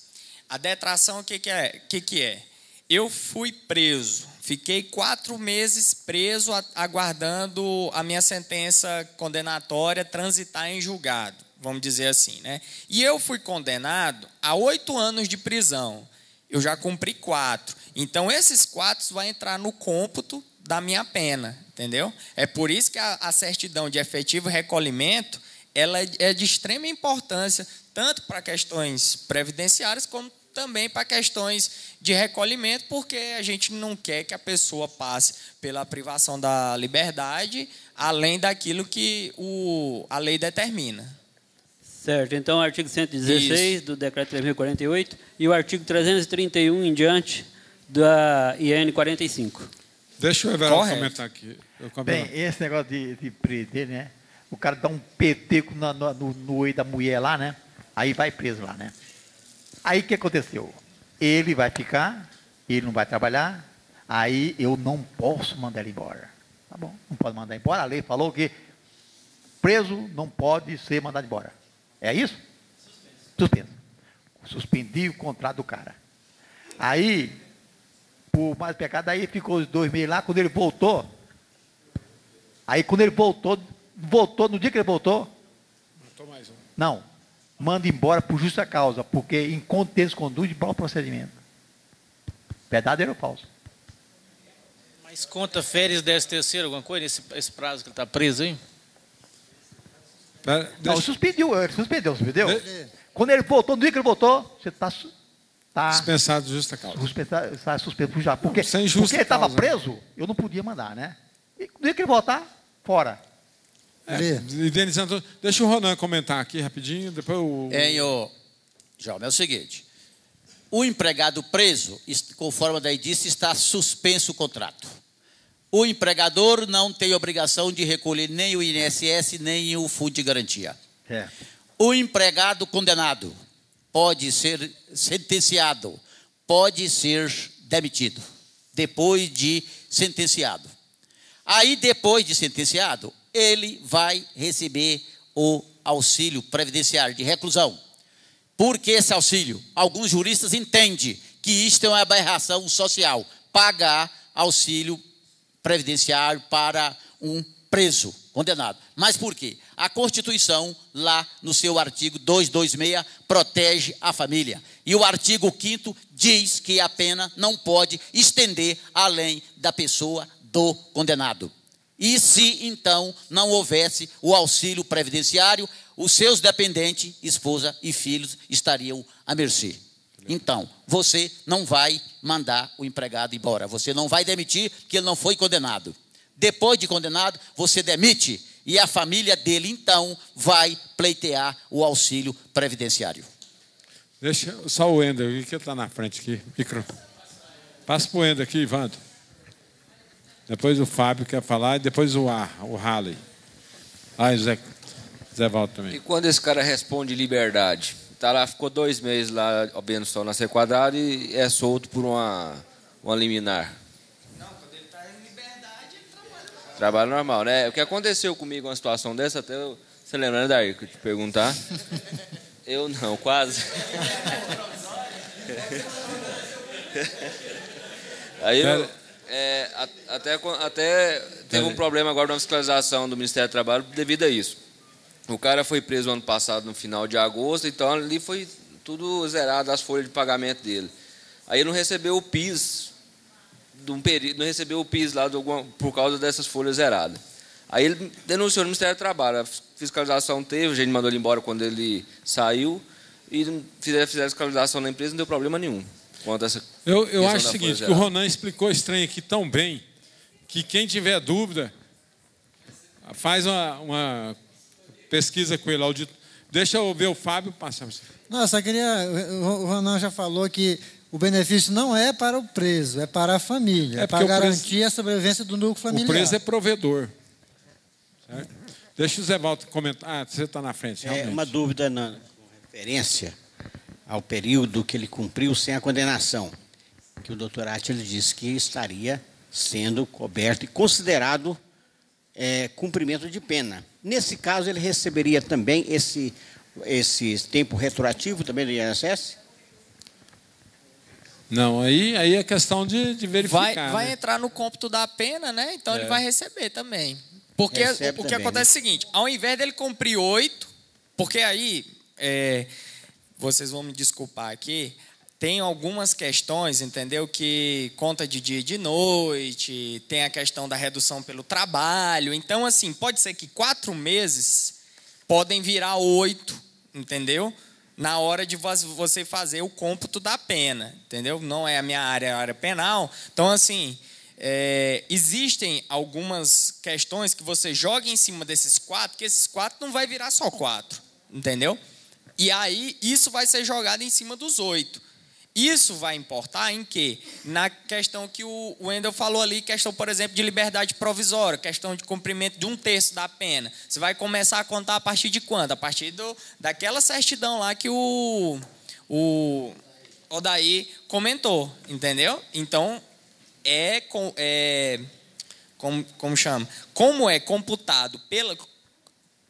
A detração, o que é? Eu fui preso, fiquei 4 meses preso, aguardando a minha sentença condenatória transitar em julgado, vamos dizer assim, né? E eu fui condenado a 8 anos de prisão. Eu já cumpri 4. Então, esses 4 vão entrar no cômputo da minha pena, entendeu? É por isso que a certidão de efetivo recolhimento ela é de extrema importância, tanto para questões previdenciárias, como também para questões de recolhimento, porque a gente não quer que a pessoa passe pela privação da liberdade, além daquilo que a lei determina. Certo. Então, o artigo 116 do Decreto 3.048 e o artigo 331 em diante da IN 45. Deixa o Everaldo comentar aqui. Bem, esse negócio de prender, né? O cara dá um peteco no olho da mulher lá, né? Aí vai preso lá, né? Aí o que aconteceu? Ele vai ficar, ele não vai trabalhar, aí eu não posso mandar ele embora. Tá bom, não pode mandar embora. A lei falou que preso não pode ser mandado embora. É isso? Suspenso. Suspendi o contrato do cara. Aí, por mais pecado, aí ficou os 2 meses lá, quando ele voltou. Aí quando ele voltou no dia que ele voltou. Não. Manda embora por justa causa, porque incompetência conduz de mau procedimento. Verdadeiro ou falso? Mas conta férias, 13º, alguma coisa, esse prazo que ele está preso aí? Não, suspendeu. Quando ele voltou, no dia que ele voltou, você está dispensado de justa causa. Está suspenso já. Porque ele estava preso, eu não podia mandar, né? E no dia que ele voltar, fora. Indenizando. Deixa o Ronan comentar aqui rapidinho, depois João, é o seguinte. O empregado preso, conforme a lei disse, está suspenso o contrato. O empregador não tem obrigação de recolher nem o INSS, nem o Fundo de Garantia. O empregado condenado pode ser sentenciado, pode ser demitido, depois de sentenciado. Aí, depois de sentenciado, ele vai receber o auxílio previdenciário de reclusão. Por que esse auxílio? Alguns juristas entendem que isto é uma aberração social, pagar auxílio previdenciário para um preso, condenado. Mas por quê? A Constituição, lá no seu artigo 226, protege a família. E o artigo 5º diz que a pena não pode estender além da pessoa do condenado. E se, então, não houvesse o auxílio previdenciário, os seus dependentes, esposa e filhos, estariam à mercê. Então, você não vai mandar o empregado embora. Você não vai demitir, porque ele não foi condenado. Depois de condenado, você demite e a família dele, então, vai pleitear o auxílio previdenciário. Deixa só o Wender, que está na frente aqui. Micro. Passa para o Wender aqui, Ivandro. Depois o Fábio quer falar e depois o Halley. Zé Valdo também. E quando esse cara responde liberdade? Tá lá, ficou 2 meses lá, obedecendo só na C² e é solto por uma liminar. Não, quando ele está em liberdade, ele trabalha normal. Trabalho normal, né? O que aconteceu comigo uma situação dessa, até você lembrando daí que eu te perguntar? Eu não, quase. Aí eu... até teve um problema agora na fiscalização do Ministério do Trabalho devido a isso. O cara foi preso ano passado, no final de agosto, então ali foi tudo zerado, as folhas de pagamento dele. Aí ele não recebeu o PIS, não recebeu o PIS lá por causa dessas folhas zeradas. Aí ele denunciou no Ministério do Trabalho, a fiscalização teve, a gente mandou ele embora quando ele saiu, e fizeram a fiscalização na empresa, não deu problema nenhum. Eu acho o seguinte, que o Ronan explicou esse trem aqui tão bem, que quem tiver dúvida, faz uma pesquisa com ele. Deixa eu ver o Fábio passar. Não, só queria... O Ronan já falou que o benefício não é para o preso, é para a família, é para garantir a sobrevivência do núcleo familiar. O preso é provedor. Certo? Deixa o Zé Walter comentar. Você está na frente, realmente. Uma dúvida com referência ao período que ele cumpriu sem a condenação, que o doutor Átila disse que estaria sendo coberto e considerado cumprimento de pena. Nesse caso, ele receberia também esse tempo retroativo também do INSS? Não, aí é questão de verificar. Vai entrar no cômputo da pena, né? Então ele vai receber também. Porque o que acontece é o seguinte, ao invés dele cumprir 8, porque aí, vocês vão me desculpar aqui, tem algumas questões, entendeu, que conta de dia e de noite, tem a questão da redução pelo trabalho. Então, assim, pode ser que 4 meses podem virar 8, entendeu? Na hora de você fazer o cômputo da pena, entendeu? Não é a minha área, é a área penal. Então, assim, existem algumas questões que você joga em cima desses 4, que esses 4 não vai virar só 4, entendeu? E aí, isso vai ser jogado em cima dos 8. Isso vai importar em quê? Na questão que o Wendel falou ali, questão, por exemplo, de liberdade provisória, questão de cumprimento de 1/3 da pena. Você vai começar a contar a partir de quando? A partir daquela certidão lá que o Odair comentou, entendeu? Então, como chama? Como é computado pelo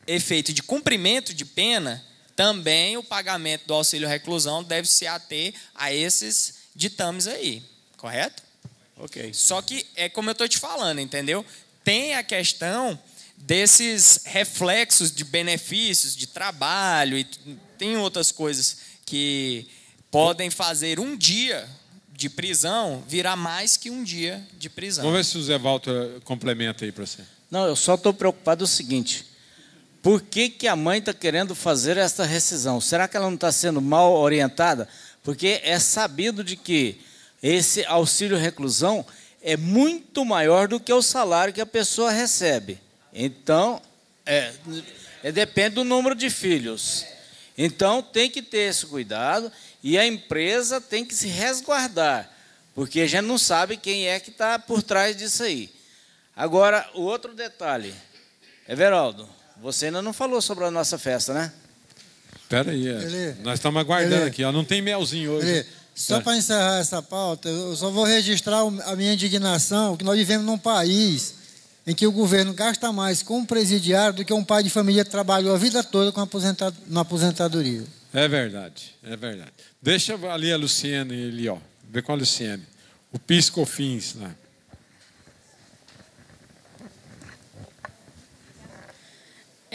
efeito de cumprimento de pena, também o pagamento do auxílio reclusão deve se ater a esses ditames aí, correto? Ok. Só que é como eu estou te falando, entendeu? Tem a questão desses reflexos de benefícios, de trabalho, e tem outras coisas que podem fazer um dia de prisão virar mais que um dia de prisão. Vamos ver se o Zé Walter complementa aí para você. Não, eu só estou preocupado o seguinte... Por que a mãe está querendo fazer essa rescisão? Será que ela não está sendo mal orientada? Porque é sabido de que esse auxílio reclusão é muito maior do que o salário que a pessoa recebe. Então, depende do número de filhos. Então, tem que ter esse cuidado e a empresa tem que se resguardar, porque a gente não sabe quem é que está por trás disso aí. Agora, o outro detalhe. Everaldo, você ainda não falou sobre a nossa festa, né? Espera aí, nós estamos aguardando aqui. Não tem melzinho hoje. Só para encerrar essa pauta, eu só vou registrar a minha indignação, que nós vivemos num país em que o governo gasta mais com um presidiário do que um pai de família que trabalhou a vida toda na aposentadoria. É verdade, é verdade. Deixa ali a Luciene, ali, ó. Vê com a Luciene. O PIS/COFINS, né?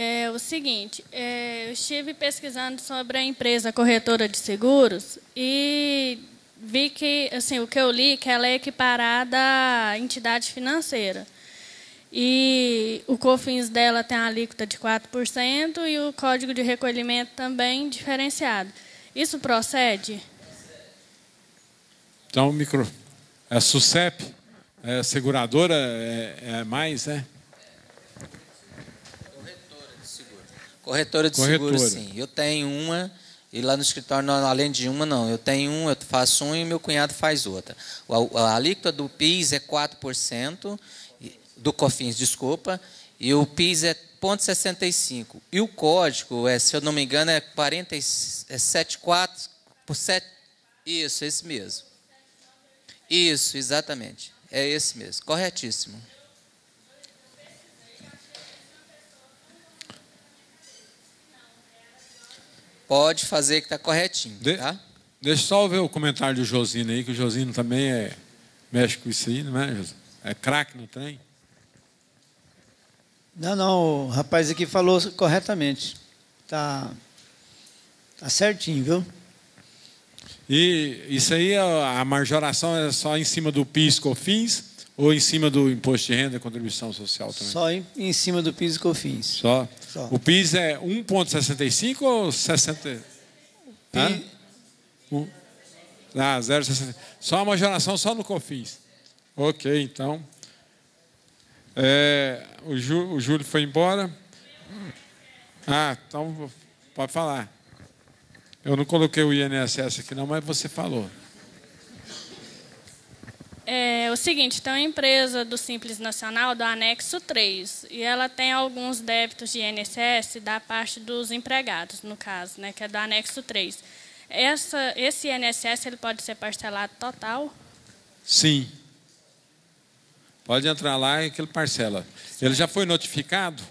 É o seguinte, eu estive pesquisando sobre a empresa corretora de seguros e vi que, assim, o que eu li, que ela é equiparada à entidade financeira. E o COFINS dela tem a alíquota de 4% e o código de recolhimento também diferenciado. Isso procede? Então, a SUSEP, seguradora, mais, né? Corretora de seguro, sim. Eu tenho uma, e lá no escritório, não, além de uma, não. Eu tenho uma, eu faço uma e meu cunhado faz outra. A alíquota do PIS é 4%, do COFINS, desculpa, e o PIS é 0,65%. E o código, se eu não me engano, é 47,4%. Isso, esse mesmo. Isso, exatamente. É esse mesmo. Corretíssimo. Pode fazer que está corretinho, tá? Deixa eu só ver o comentário do Josino aí, que o Josino também mexe com isso aí, não é, Josino? É craque no trem? Não, o rapaz aqui falou corretamente. Tá certinho, viu? E isso aí, a majoração é só em cima do PIS/COFINS ou em cima do Imposto de Renda e Contribuição Social também? Só em cima do PIS e COFINS. Só? O PIS é 1,65 ou 60? 0,60. Só a majoração só no COFINS. Ok, então. O Júlio foi embora. Então pode falar. Eu não coloquei o INSS aqui não, mas você falou. É o seguinte, tem uma empresa do Simples Nacional, do anexo 3, e ela tem alguns débitos de INSS da parte dos empregados, no caso, né, que é do anexo 3. Esse INSS ele pode ser parcelado total? Sim. Pode entrar lá e que ele parcela. Ele já foi notificado?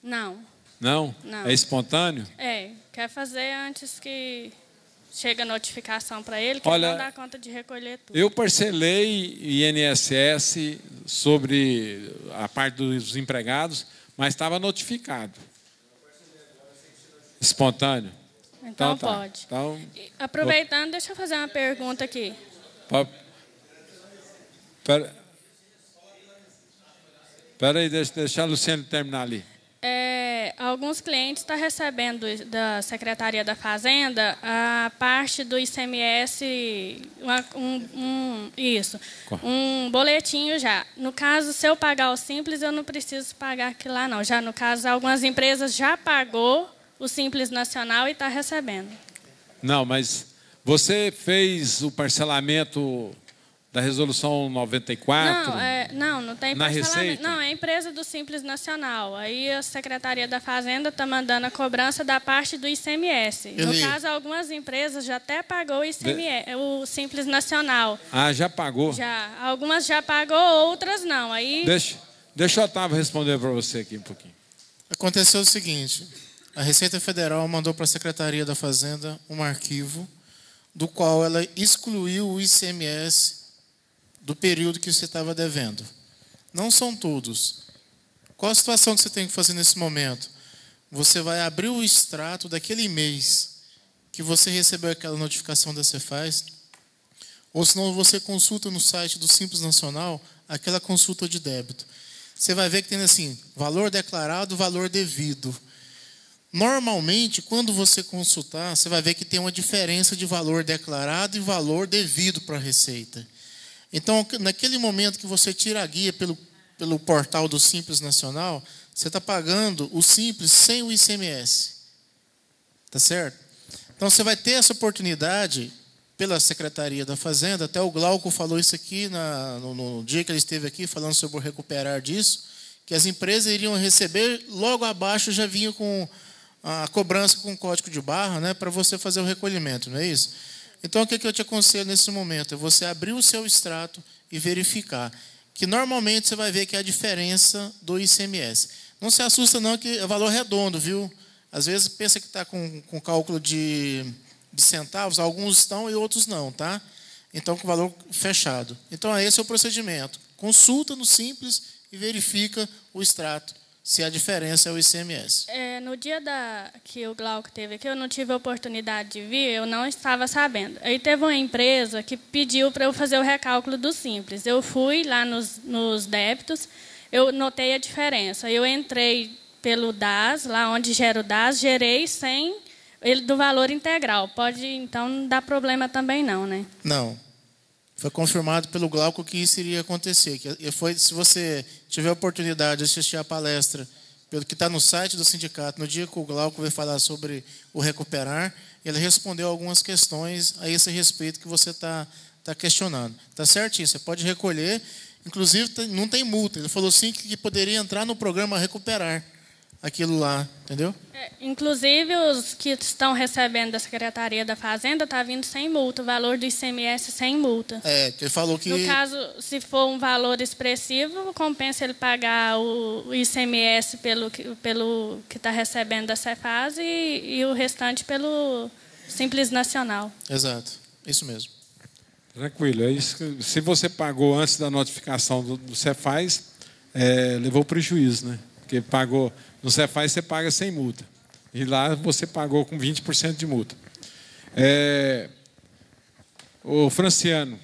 Não. Não? Não. É espontâneo? Quer fazer antes que chega a notificação para ele, que Olha, ele não dá conta de recolher tudo. Eu parcelei INSS sobre a parte dos empregados, mas estava notificado. Espontâneo? Então tá. pode. Então, Aproveitando, deixa eu fazer uma pergunta aqui. Espera aí, deixa a Luciane terminar ali. Alguns clientes estão recebendo da Secretaria da Fazenda a parte do ICMS, um boletinho já. No caso, se eu pagar o Simples, eu não preciso pagar aquilo lá, não. Já no caso, algumas empresas já pagou o Simples Nacional e está recebendo. Não, mas você fez o parcelamento da Resolução 94? Não tem na parcelamento. Receita? Não, é a empresa do Simples Nacional. Aí a Secretaria da Fazenda está mandando a cobrança da parte do ICMS. No caso, algumas empresas já até pagou o ICMS, o Simples Nacional. Ah, já pagou? Já. Algumas já pagou, outras não. Aí... Deixa o Otávio responder para você aqui um pouquinho. Aconteceu o seguinte, a Receita Federal mandou para a Secretaria da Fazenda um arquivo do qual ela excluiu o ICMS do período que você estava devendo. Não são todos. Qual a situação que você tem que fazer nesse momento? Você vai abrir o extrato daquele mês que você recebeu aquela notificação da Cefaz, ou senão você consulta no site do Simples Nacional aquela consulta de débito. Você vai ver que tem assim, valor declarado, valor devido. Normalmente, quando você consultar, você vai ver que tem uma diferença de valor declarado e valor devido para a Receita. Então, naquele momento que você tira a guia pelo portal do Simples Nacional, você está pagando o Simples sem o ICMS. Tá certo? Então, você vai ter essa oportunidade pela Secretaria da Fazenda. Até o Glauco falou isso aqui no dia que ele esteve aqui, falando sobre o recuperar disso, que as empresas iriam receber, logo abaixo já vinha com a cobrança com código de barra, né, para você fazer o recolhimento, não é isso? Então, o que eu te aconselho nesse momento? É você abrir o seu extrato e verificar. Que normalmente você vai ver que é a diferença do ICMS. Não se assusta não, que é valor redondo, viu? Às vezes pensa que está com cálculo de centavos, alguns estão e outros não, tá? Então, com valor fechado. Então, esse é o procedimento. Consulta no Simples e verifica o extrato, se a diferença é o ICMS. No dia que o Glauco teve aqui, eu não tive a oportunidade de vir, eu não estava sabendo. Aí teve uma empresa que pediu para eu fazer o recálculo do Simples. Eu fui lá nos débitos, eu notei a diferença. Eu entrei pelo DAS, lá onde gera o DAS, gerei sem ele do valor integral. Pode, então, não dar problema também não, né? Não. Foi confirmado pelo Glauco que isso iria acontecer. Se você tiver a oportunidade de assistir a palestra pelo que está no site do sindicato, no dia que o Glauco veio falar sobre o recuperar, ele respondeu algumas questões a esse respeito que você está questionando. Está certinho, você pode recolher, inclusive não tem multa. Ele falou sim que poderia entrar no programa recuperar aquilo lá, entendeu? Inclusive, os que estão recebendo da Secretaria da Fazenda está vindo sem multa, o valor do ICMS sem multa. Ele falou que... No caso, se for um valor expressivo, compensa ele pagar o ICMS pelo que está recebendo da Cefaz e o restante pelo Simples Nacional. Exato, isso mesmo. Tranquilo. É isso que, se você pagou antes da notificação do Cefaz, levou prejuízo, né? Porque pagou... No Cefaz você paga sem multa. E lá você pagou com 20% de multa. O Franciano,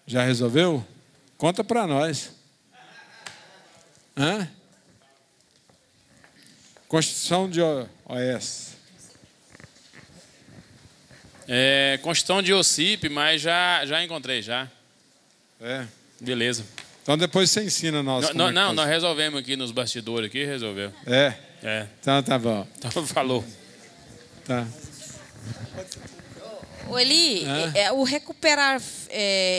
já resolveu? Conta para nós. Hã? Constituição de OS. Constituição de OCIP, mas já encontrei, já. Beleza. Então depois você ensina nós. Nós resolvemos aqui nos bastidores, aqui resolveu. Então tá bom. Então falou. Tá. O Eli, o recuperar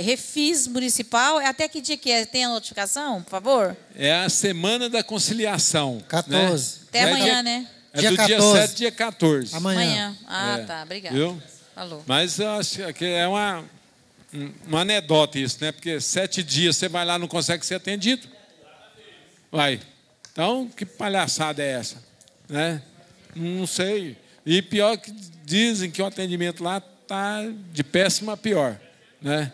refis municipal, é até que dia que é? Tem a notificação, por favor? É a semana da conciliação. 14. Até amanhã, né? É do dia 7, dia 14. Amanhã. Ah, tá. Obrigada. Viu? Falou. Mas eu acho que é uma anedota isso, né? Porque 7 dias você vai lá e não consegue ser atendido. Vai. Então, que palhaçada é essa? Né? Não sei. E pior que dizem que o atendimento lá está de péssimo a pior. Né?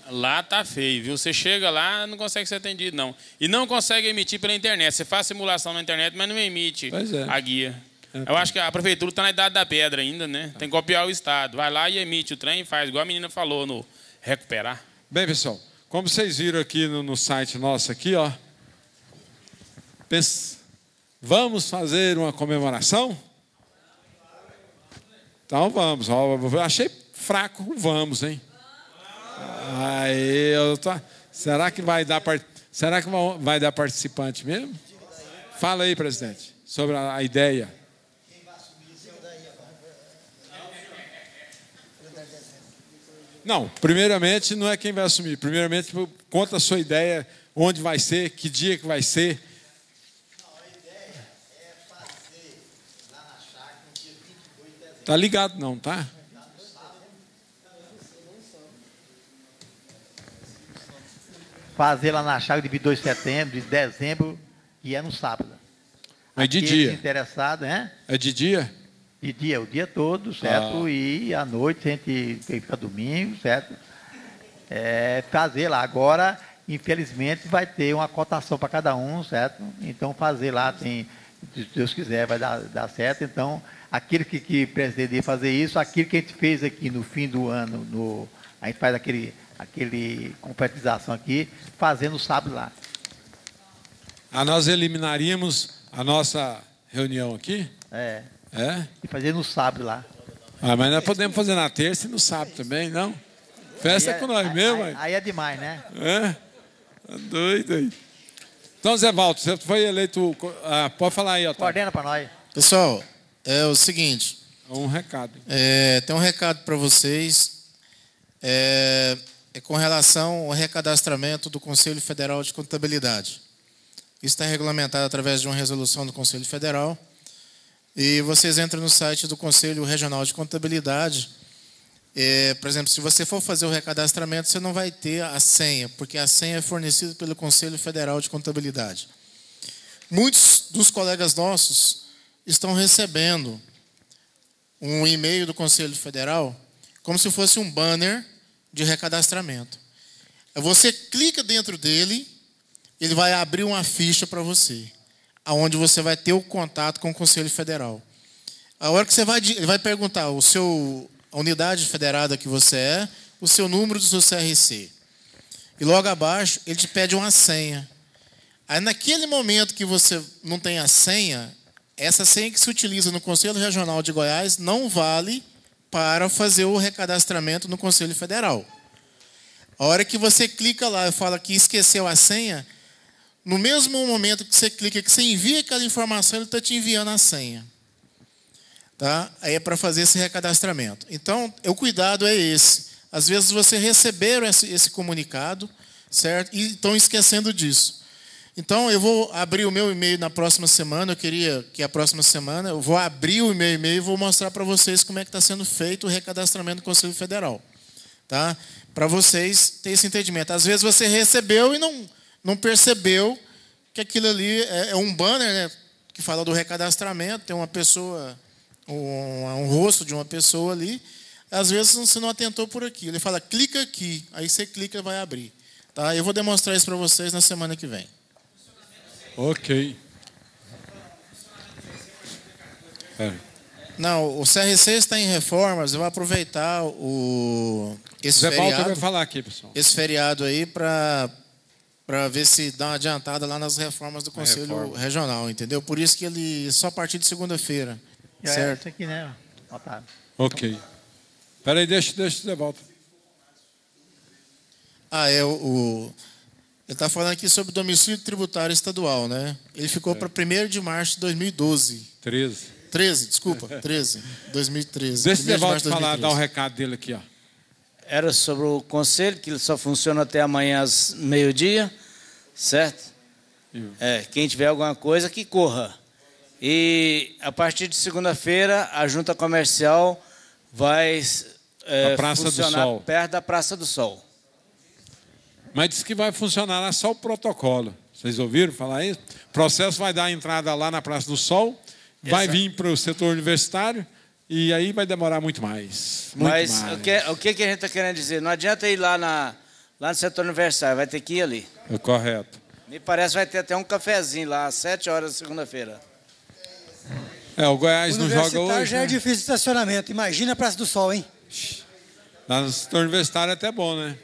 Lá tá feio, viu? Você chega lá, não consegue ser atendido, não. E não consegue emitir pela internet. Você faz simulação na internet, mas não emite a guia. Eu acho que a prefeitura está na idade da pedra ainda, né? Tem que copiar o Estado. Vai lá e emite o trem e faz, igual a menina falou no Recuperar. Bem, pessoal, como vocês viram aqui no site nosso aqui, ó, vamos fazer uma comemoração? Então vamos. Ó, eu achei fraco o vamos, hein? Aí, será que vai dar participante mesmo? Fala aí, presidente, sobre a ideia. Não, primeiramente não é quem vai assumir. Primeiramente, conta a sua ideia, onde vai ser, que dia que vai ser. Tá ligado não, tá? Fazer lá na chácara de 22 de setembro, de dezembro, e é no sábado. Mas de Aqueles dia? interessados, né? É de dia? De dia, o dia todo, certo? E à noite, a gente fica domingo, certo? Fazer lá. Agora, infelizmente, vai ter uma cotação para cada um, certo? Então, fazer lá, se Deus quiser, vai dar certo. Então, aquele que pretender fazer isso, aquilo que a gente fez aqui no fim do ano, a gente faz aquele concretização aqui, fazendo o sábado lá. Nós eliminaríamos a nossa reunião aqui? É. É? E fazer no sábado lá. Mas nós podemos fazer na terça e no sábado também, não? Festa com nós mesmo. Aí é demais, né? Tá doido aí. Então, Zé Valdo, você foi eleito... pode falar aí, Otávio. Coordena para nós. Pessoal, é o seguinte... Um recado. Tem um recado para vocês. É com relação ao recadastramento do Conselho Federal de Contabilidade. Isso está regulamentado através de uma resolução do Conselho Federal. E vocês entram no site do Conselho Regional de Contabilidade. Por exemplo, se você for fazer o recadastramento, você não vai ter a senha, porque a senha é fornecida pelo Conselho Federal de Contabilidade. Muitos dos colegas nossos estão recebendo um e-mail do Conselho Federal como se fosse um banner de recadastramento. Você clica dentro dele, ele vai abrir uma ficha para você, aonde você vai ter o contato com o Conselho Federal. A hora que ele vai perguntar a unidade federada que você é, o seu número do seu CRC. E logo abaixo, ele te pede uma senha. Aí, naquele momento que você não tem a senha, essa senha que se utiliza no Conselho Regional de Goiás não vale para fazer o recadastramento no Conselho Federal. A hora que você clica lá e fala que esqueceu a senha, no mesmo momento que você clica, que você envia aquela informação, ele está te enviando a senha. Tá? Aí é para fazer esse recadastramento. Então, o cuidado é esse. Às vezes você receberam esse comunicado, certo? E estão esquecendo disso. Então, eu vou abrir o meu e-mail na próxima semana. Eu queria que a próxima semana eu vou abrir o meu e-mail e vou mostrar para vocês como é que está sendo feito o recadastramento do Conselho Federal. Tá? Para vocês terem esse entendimento. Às vezes você recebeu e não percebeu que aquilo ali é um banner, né, que fala do recadastramento, tem uma pessoa, um rosto de uma pessoa ali. Às vezes você não atentou por aqui. Ele fala, clica aqui. Aí você clica e vai abrir. Tá? Eu vou demonstrar isso para vocês na semana que vem. Ok. Não, o CRC está em reformas. Eu vou aproveitar esse feriado. Vai falar aqui, pessoal. Esse feriado aí para ver se dá uma adiantada lá nas reformas do Conselho Regional, entendeu? Por isso que ele só a partir de segunda-feira. Certo? Isso aqui, né, Otávio? Ok. Espera aí, deixa de volta. Ele está falando aqui sobre domicílio tributário estadual, né? Ele ficou para 1º de março de 2012. 13. 13, desculpa, 13, 2013. Deixa o 1º de Devaldo março de falar, 2013. dar o recado dele aqui, ó. Era sobre o conselho, que ele só funciona até amanhã às meio-dia, certo? Quem tiver alguma coisa, que corra. E a partir de segunda-feira, a junta comercial vai A Praça do funcionar Sol. perto da Praça do Sol. Mas diz que vai funcionar lá só o protocolo. Vocês ouviram falar isso? O processo vai dar a entrada lá na Praça do Sol, vai vir para o setor universitário e aí vai demorar muito mais. Muito Mas mais. o que a gente está querendo dizer? Não adianta ir lá no setor universitário, vai ter que ir ali. É correto. Me parece que vai ter até um cafezinho lá, às 7 horas da segunda-feira. O Goiás não joga Universitário hoje. já é Né? difícil de estacionamento. Imagina a Praça do Sol, hein? Lá no setor universitário é até bom, né?